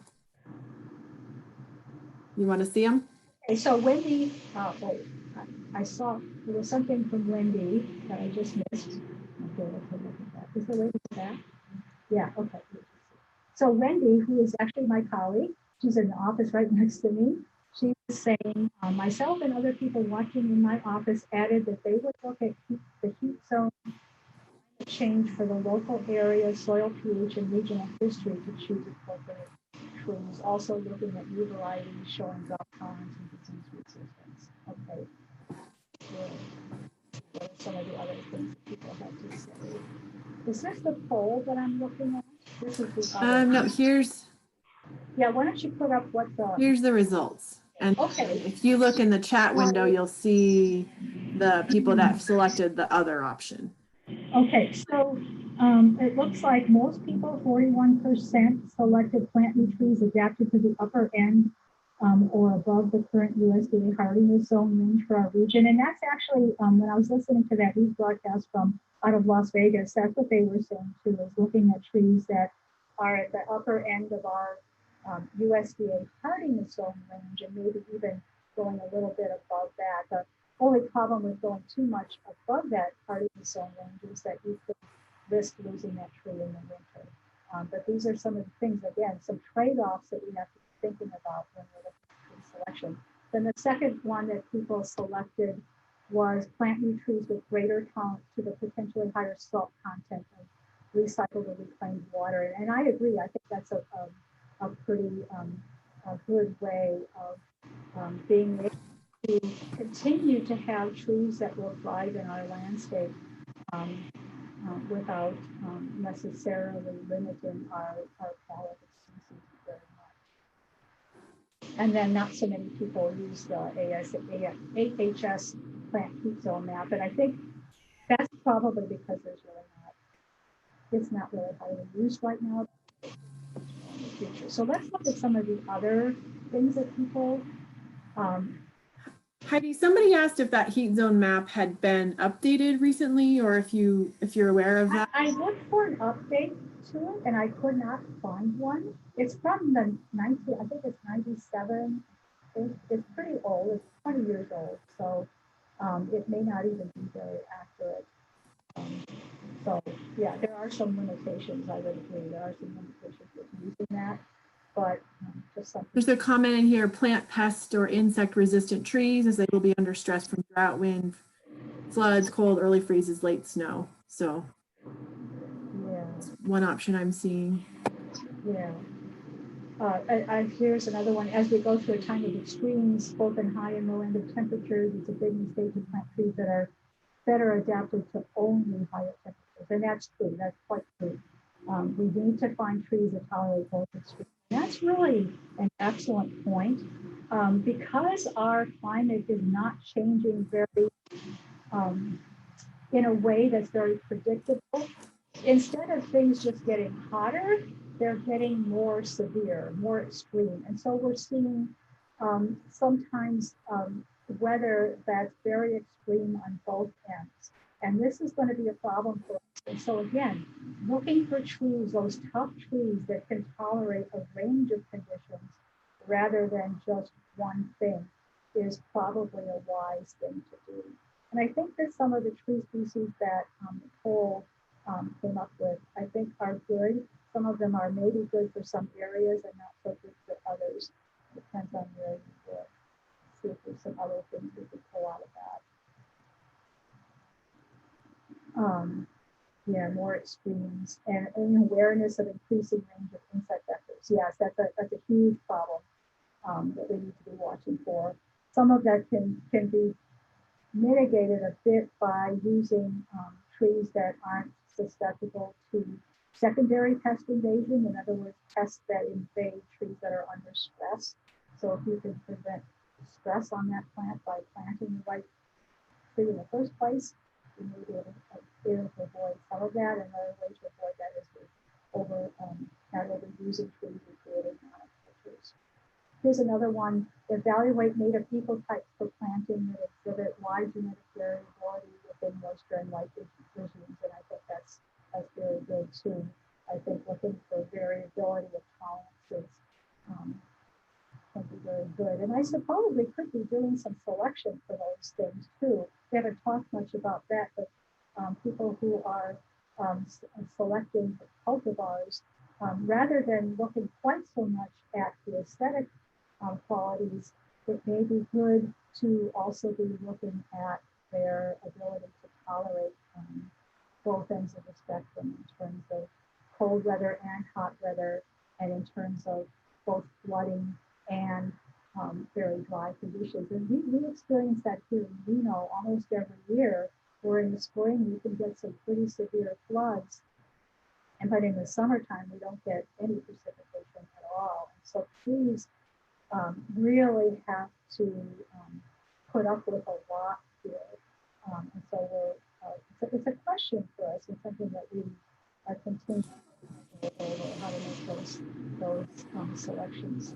You want to see them? Okay, so Wendy, I saw there was something from Wendy that I just missed. Okay, let's look at that. Is the lady back? Yeah, okay. So Wendy, who is actually my colleague, she's in the office right next to me. She was saying, myself and other people watching in my office added that they would look at the heat zone change for the local area, soil pH, and regional history to choose appropriate trees. Also looking at new varieties showing drought tolerance and disease resistance. Okay. Good. What are some of the other things that people have to say? Is this the poll that I'm looking at? This is the other. No, here's. Yeah, why don't you put up what Here's the results. And okay. If you look in the chat window, you'll see the people that selected the other option. Okay, so it looks like most people, 41%, selected plant new trees adapted to the upper end or above the current USDA hardiness zone range for our region. And that's actually, when I was listening to that news broadcast from out of Las Vegas, that's what they were saying too, is looking at trees that are at the upper end of our USDA hardiness zone range, and maybe even going a little bit above that. The only problem with going too much above that hardiness zone range is that you could risk losing that tree in the winter. But these are some of the things, again, some trade-offs that we have to be thinking about when we're looking at tree selection. Then the second one that people selected was plant new trees with greater tolerance to the potentially higher salt content of recycled or reclaimed water. And I agree. I think that's a pretty good way of being able to continue to have trees that will thrive in our landscape without necessarily limiting our quality species very much. And then not so many people use the AHS plant heat zone map, and I think that's probably because it's not really highly used right now. In the future. So let's look at some of the other things that people. Heidi, somebody asked if that heat zone map had been updated recently, or if you're aware of that. I looked for an update to it, and I could not find one. It's from the 90. I think it's 97. It's pretty old. It's 20 years old, so it may not even be very accurate. So yeah, there are some limitations. I would agree. There are some limitations with using that, but just something. There's a comment in here, plant pest or insect resistant trees as they will be under stress from drought, wind, floods, cold, early freezes, late snow. So Yeah, one option I'm seeing. yeah. Here's another one. As we go through a time of extremes, both in high and low end of temperatures, it's a big mistake to plant trees that are better adapted to only higher temperatures. And that's true. That's quite true. We need to find trees that tolerate both extremes. That's really an excellent point. Because our climate is not changing very in a way that's very predictable, instead of things just getting hotter, they're getting more severe, more extreme. And so we're seeing sometimes weather that's very extreme on both ends. And this is going to be a problem for us. And so again, looking for trees, those tough trees that can tolerate a range of conditions rather than just one thing is probably a wise thing to do. And I think that some of the tree species that Nicole came up with, I think are good. Some of them are maybe good for some areas and not so good for others. Depends on where you live. See if there's some other things we could pull out of that. Yeah, more extremes and awareness of increasing range of insect vectors. Yes, that's a huge problem that we need to be watching for. Some of that can be mitigated a bit by using trees that aren't susceptible to secondary pest invasion. In other words, pests that invade trees that are under stress. So if you can prevent stress on that plant by planting the right tree in the first place, you may be able to avoid some of that. Another way to avoid that is with not overusing trees and creating monocultures. Here's another one. Evaluate native ecotypes for planting that exhibit wide genetic variability within moisture and light regimes. And I think that's very good too. I think looking for variability of tolerances can be very good. And I suppose we could be doing some selection for those things too. We haven't talked much about that, but people who are selecting cultivars, rather than looking quite so much at the aesthetic qualities, it may be good to also be looking at their ability to tolerate both ends of the spectrum in terms of cold weather and hot weather, and in terms of both flooding and very dry conditions. And we experience that here in Reno almost every year, where in the spring we can get some pretty severe floods, but in the summertime we don't get any precipitation at all. And so trees really have to put up with a lot here. And so it's a question for us, and something that we are continuing to go over how to make those selections.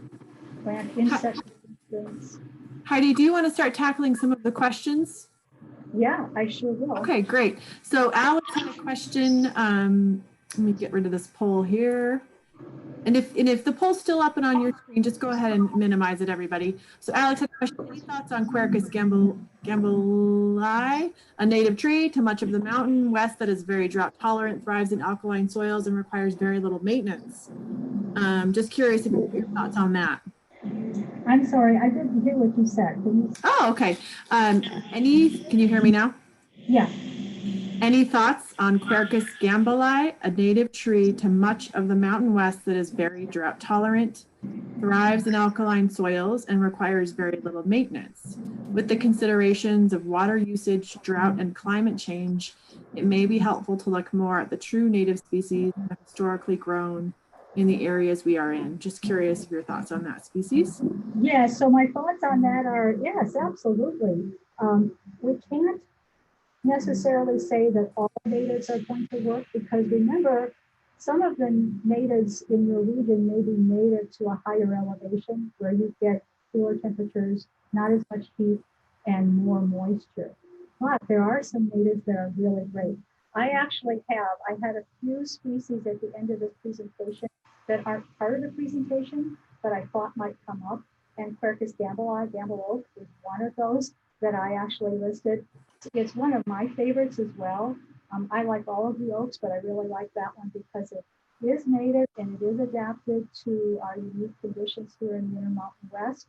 Plant insect resistance. Heidi, do you want to start tackling some of the questions? Yeah, I sure will. Okay, great. So Alex had a question. Let me get rid of this poll here. And if the poll's still up and on your screen, just go ahead and minimize it, everybody. So Alex had a question. Any thoughts on Quercus gambuli, a native tree to much of the mountain west that is very drought tolerant, thrives in alkaline soils, and requires very little maintenance? Just curious if your thoughts on that. I'm sorry, I didn't hear what you said. Oh, okay. Can you hear me now? Yeah. Any thoughts on Quercus gambuli, a native tree to much of the mountain west that is very drought tolerant, thrives in alkaline soils, and requires very little maintenance? With the considerations of water usage, drought, and climate change, it may be helpful to look more at the true native species that have historically grown in the areas we are in. Just curious of your thoughts on that species. Yeah, so my thoughts on that are, yes, absolutely. We can't necessarily say that all natives are going to work, because remember, some of the natives in your region may be native to a higher elevation where you get cooler temperatures, not as much heat, and more moisture. But there are some natives that are really great. I had a few species at the end of this presentation that aren't part of the presentation, but I thought might come up. And Quercus gambuli, gamble oak, is one of those that I actually listed. It's one of my favorites as well. I like all of the oaks, but I really like that one because it is native and it is adapted to our unique conditions here in the Intermountain West.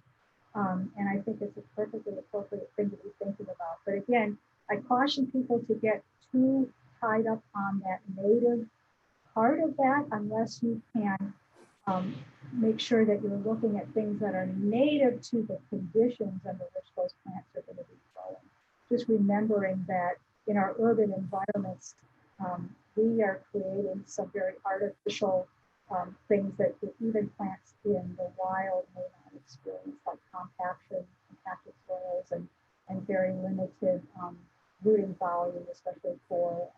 And I think it's a perfectly appropriate thing to be thinking about. But again, I caution people to get too tied up on that native part of that unless you can make sure that you're looking at things that are native to the conditions under which those plants are going to be growing. Just remembering that in our urban environments, we are creating some very artificial things that even plants in the wild may not experience, like compaction, compacted soils, and very limited rooting volume, especially for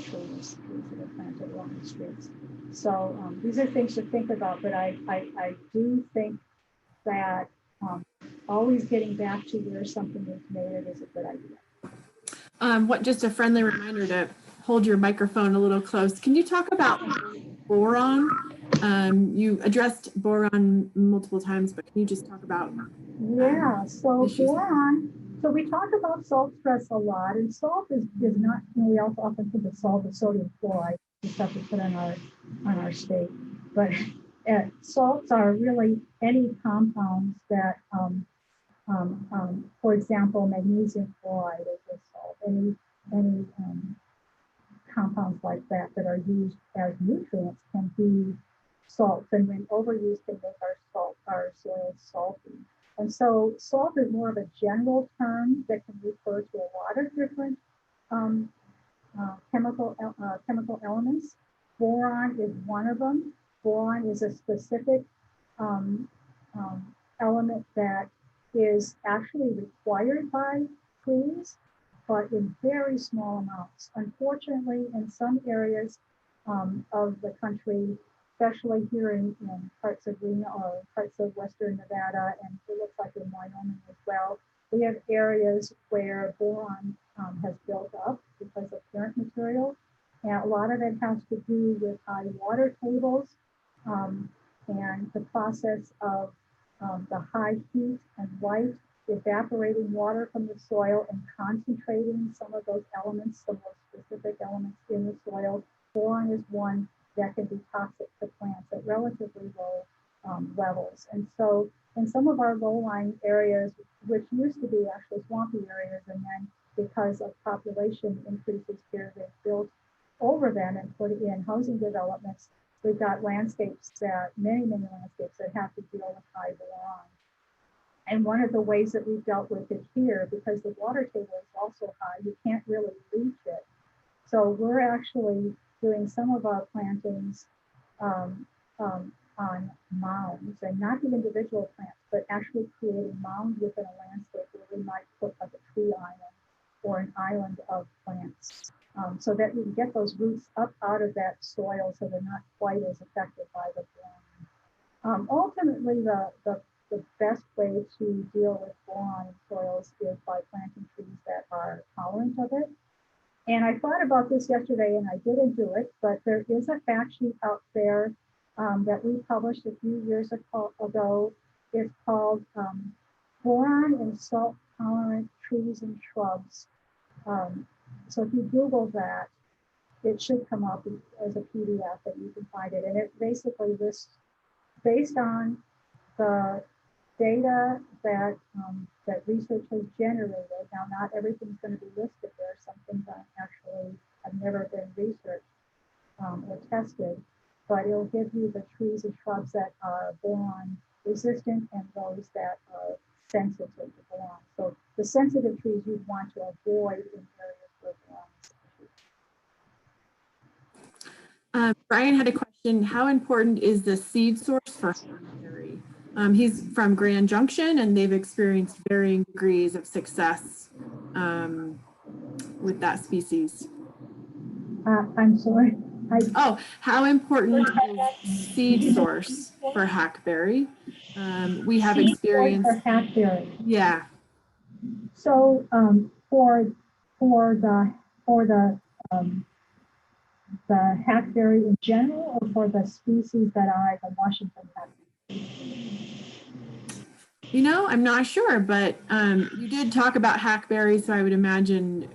trees that are planted along the streets. So these are things to think about, but I do think that always getting back to where something is native is a good idea. Just a friendly reminder to hold your microphone a little close. Can you talk about boron? You addressed boron multiple times, but can you just talk about? Yeah, so boron. So we talk about salt stress a lot, and salt is not, we also often think of salt as sodium chloride, the stuff we put on our steak. But salts are really any compounds that, for example, magnesium chloride is a salt. Any compounds like that are used as nutrients can be salts, and when overused can make our soil salty. And so salt is more of a general term that can refer to a lot of different chemical elements. Boron is one of them. Boron is a specific element that is actually required by trees, but in very small amounts. Unfortunately, in some areas of the country, especially here in parts of Reno or parts of Western Nevada, and it looks like in Wyoming as well, we have areas where boron has built up because of parent material. And a lot of it has to do with high water tables and the process of the high heat and light evaporating water from the soil and concentrating some of those elements, some more specific elements in the soil. Boron is one that can be toxic to plants at relatively low levels. And so in some of our low-lying areas, which used to be actually swampy areas, and then because of population increases here, they've built over them and put in housing developments. We've got landscapes that, many landscapes that have to deal with high boron. And one of the ways that we've dealt with it here, because the water table is also high, you can't really reach it. So we're actually doing some of our plantings on mounds, and not the individual plants, but actually creating mounds within a landscape where we might put like a tree island or an island of plants, so that we can get those roots up out of that soil so they're not quite as affected by the boron. Ultimately, the best way to deal with boron in soils is by planting trees that are tolerant of it. And I thought about this yesterday and I didn't do it, but there is a fact sheet out there that we published a few years ago. It's called Boron and Salt Tolerant Trees and Shrubs. So if you Google that, it should come up as a PDF that you can find it. And it basically lists, based on the data that that research has generated. Now, not everything's going to be listed there. Some things actually have never been researched or tested, but it'll give you the trees and shrubs that are boron resistant and those that are sensitive to boron. So the sensitive trees you'd want to avoid in areas where boron is. Brian had a question. How important is the seed source for hackberry? He's from Grand Junction, and they've experienced varying degrees of success with that species. I'm sorry. How important is seed source for hackberry? We have experience for hackberry. Yeah. So for the hackberry in general, or for the species that are the Washington hackberry? You know, I'm not sure, but you did talk about hackberry, so I would imagine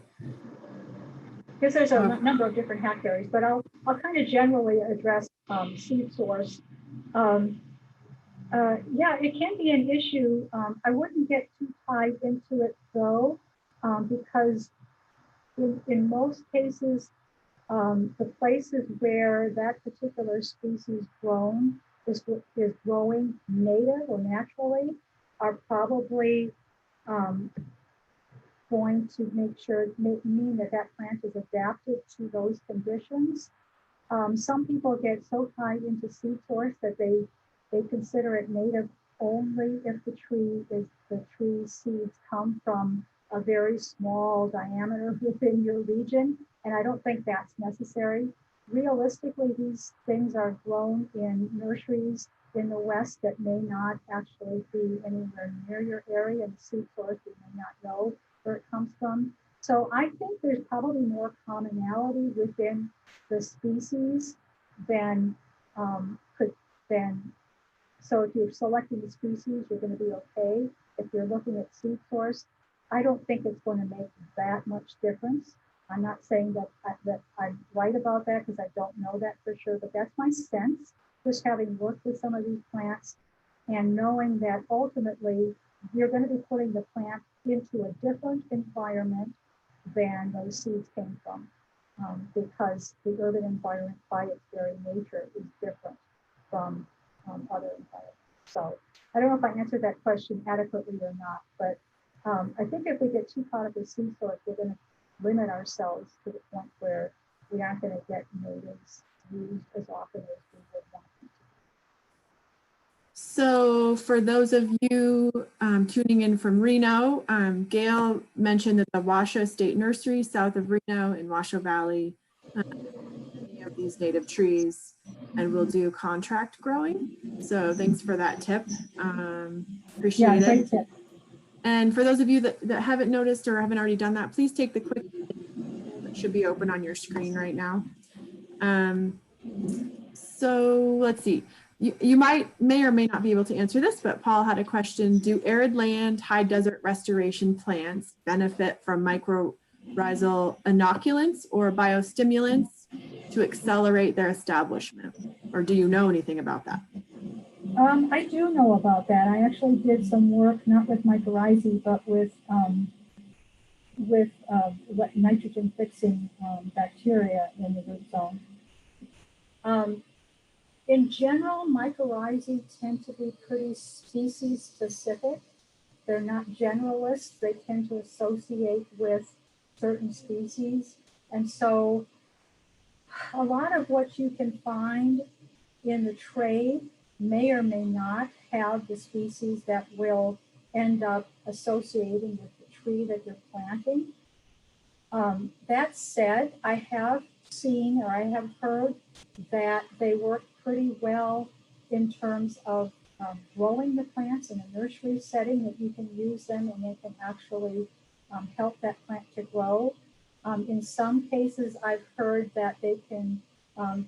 because there's a number of different hackberries, but I'll kind of generally address seed source. Yeah, it can be an issue. I wouldn't get too tied into it though, because in most cases, the places where that particular species grown is growing native or naturally are probably going to mean that plant is adapted to those conditions. Some people get so tied into seed source that they consider it native only if the tree seeds come from a very small diameter within your region. And I don't think that's necessary. Realistically, these things are grown in nurseries in the West that may not actually be anywhere near your area, and the seed source you may not know where it comes from. So I think there's probably more commonality within the species than so if you're selecting the species, you're going to be okay. If you're looking at seed source, I don't think it's going to make that much difference. I'm not saying that I'm right about that because I don't know that for sure, but that's my sense, just having worked with some of these plants and knowing that ultimately you're going to be putting the plant into a different environment than those seeds came from, because the urban environment by its very nature is different from other environments. So I don't know if I answered that question adequately or not, but I think if we get too caught up with seed source, we're going to limit ourselves to the point where we aren't going to get natives used as often as we would want them to. So for those of you tuning in from Reno, Gail mentioned that the Washoe State Nursery south of Reno in Washoe Valley, many of these native trees, and we'll do contract growing. So thanks for that tip. Appreciate it. Tip. And for those of you that haven't noticed or haven't already done that, please take the quick, that should be open on your screen right now. So let's see. You may or may not be able to answer this, but Paul had a question. Do arid land, high desert restoration plants benefit from mycorrhizal inoculants or biostimulants to accelerate their establishment? Or do you know anything about that? I do know about that. I actually did some work, not with mycorrhizae, but with nitrogen fixing bacteria in the root zone. In general, mycorrhizae tend to be pretty species specific. They're not generalists. They tend to associate with certain species. And so a lot of what you can find in the trade may or may not have the species that will end up associating with the tree that you're planting. That said, I have seen or I have heard that they work pretty well in terms of growing the plants in a nursery setting, that you can use them and they can actually help that plant to grow. In some cases, I've heard that they can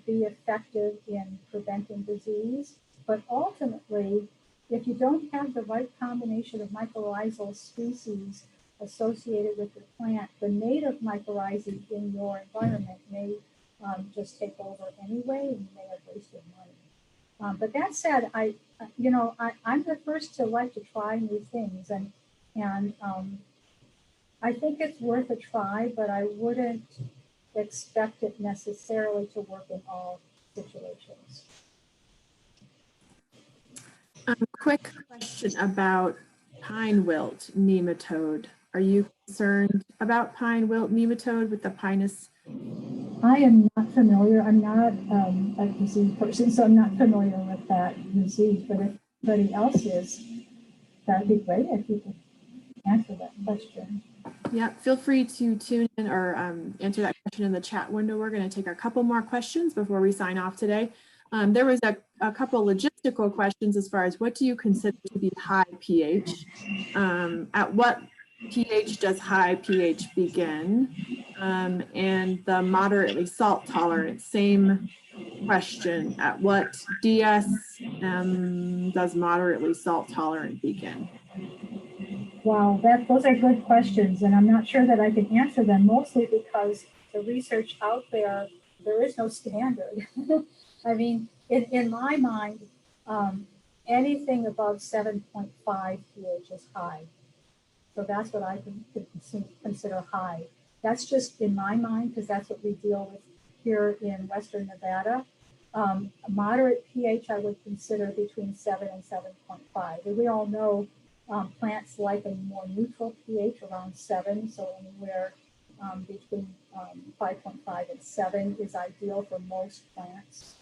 be effective in preventing disease, but ultimately, if you don't have the right combination of mycorrhizal species associated with your plant, the native mycorrhizae in your environment may just take over anyway, and you may have wasted money. But that said, I'm the first to like to try new things, and I think it's worth a try, but I wouldn't expect it necessarily to work in all situations. Quick question about pine wilt nematode. Are you concerned about pine wilt nematode with the Pinus? I am not familiar. I'm not a disease person, so I'm not familiar with that disease. But if anybody else is, that'd be great if you could answer that question. Yeah, feel free to tune in or answer that question in the chat window. We're going to take a couple more questions before we sign off today. There was a couple logistical questions as far as what do you consider to be high pH? At what pH does high pH begin? And the moderately salt tolerant, same question. At what DS does moderately salt tolerant begin? Wow, those are good questions, and I'm not sure that I can answer them, mostly because the research out there, there is no standard. I mean, in my mind, anything above 7.5 pH is high. So that's what I could consider high. That's just in my mind, because that's what we deal with here in Western Nevada. Moderate pH I would consider between 7 and 7.5. And we all know plants like a more neutral pH around 7, so anywhere between 5.5 and 7 is ideal for most plants.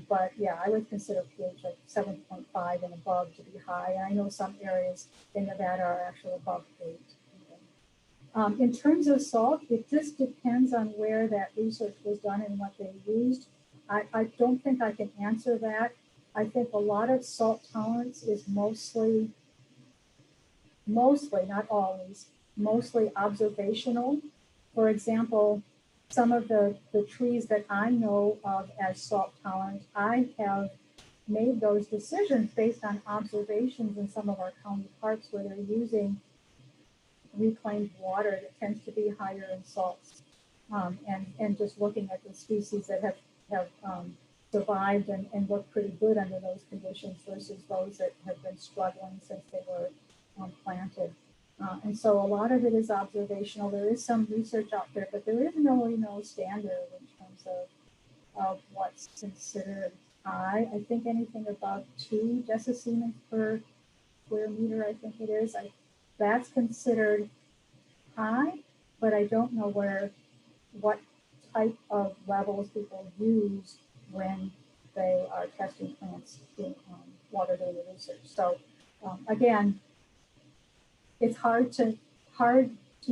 But yeah, I would consider pH like 7.5 and above to be high. And I know some areas in Nevada are actually above 8. In terms of salt, it just depends on where that research was done and what they used. I don't think I can answer that. I think a lot of salt tolerance is mostly, not always, mostly observational. For example, some of the trees that I know of as salt tolerant, I have made those decisions based on observations in some of our county parks where they're using reclaimed water that tends to be higher in salts, and just looking at the species that have survived and look pretty good under those conditions versus those that have been struggling since they were planted. And so a lot of it is observational. There is some research out there, but there is really no standard in terms of what's considered high. I think anything above 2 decisiemens per square meter, I think it is, that's considered high, but I don't know what type of levels people use when they are testing plants in water data research. So again, it's hard to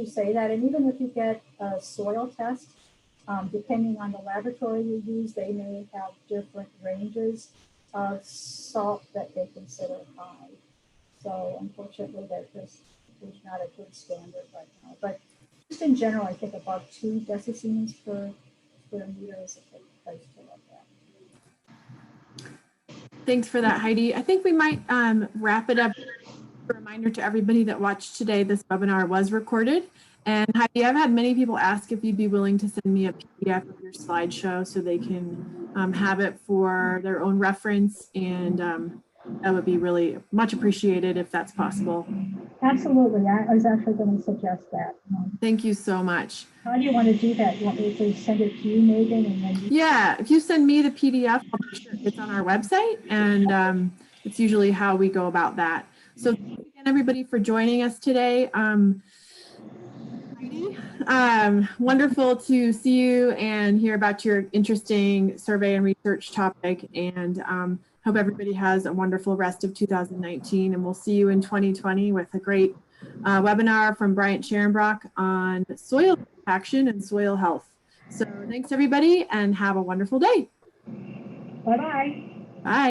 say that. And even if you get a soil test, depending on the laboratory you use, they may have different ranges of salt that they consider high. So unfortunately, there's not a good standard right now. But just in general, I think above 2 decisiemens per square meter is a good place to look at. Thanks for that, Heidi. I think we might wrap it up. A reminder to everybody that watched today, this webinar was recorded. And Heidi, I've had many people ask if you'd be willing to send me a PDF of your slideshow so they can have it for their own reference. And that would be really much appreciated if that's possible. Absolutely. I was actually going to suggest that. Thank you so much. How do you want to do that? You want me to send it to you, Megan? And then Yeah, if you send me the PDF, I'll make sure it's on our website. And it's usually how we go about that. So thanks again, everybody, for joining us today. Heidi, wonderful to see you and hear about your interesting survey and research topic. And hope everybody has a wonderful rest of 2019. And we'll see you in 2020 with a great webinar from Bryant Scherenbrock on soil action and soil health. So thanks, everybody, and have a wonderful day. bye-bye. Bye.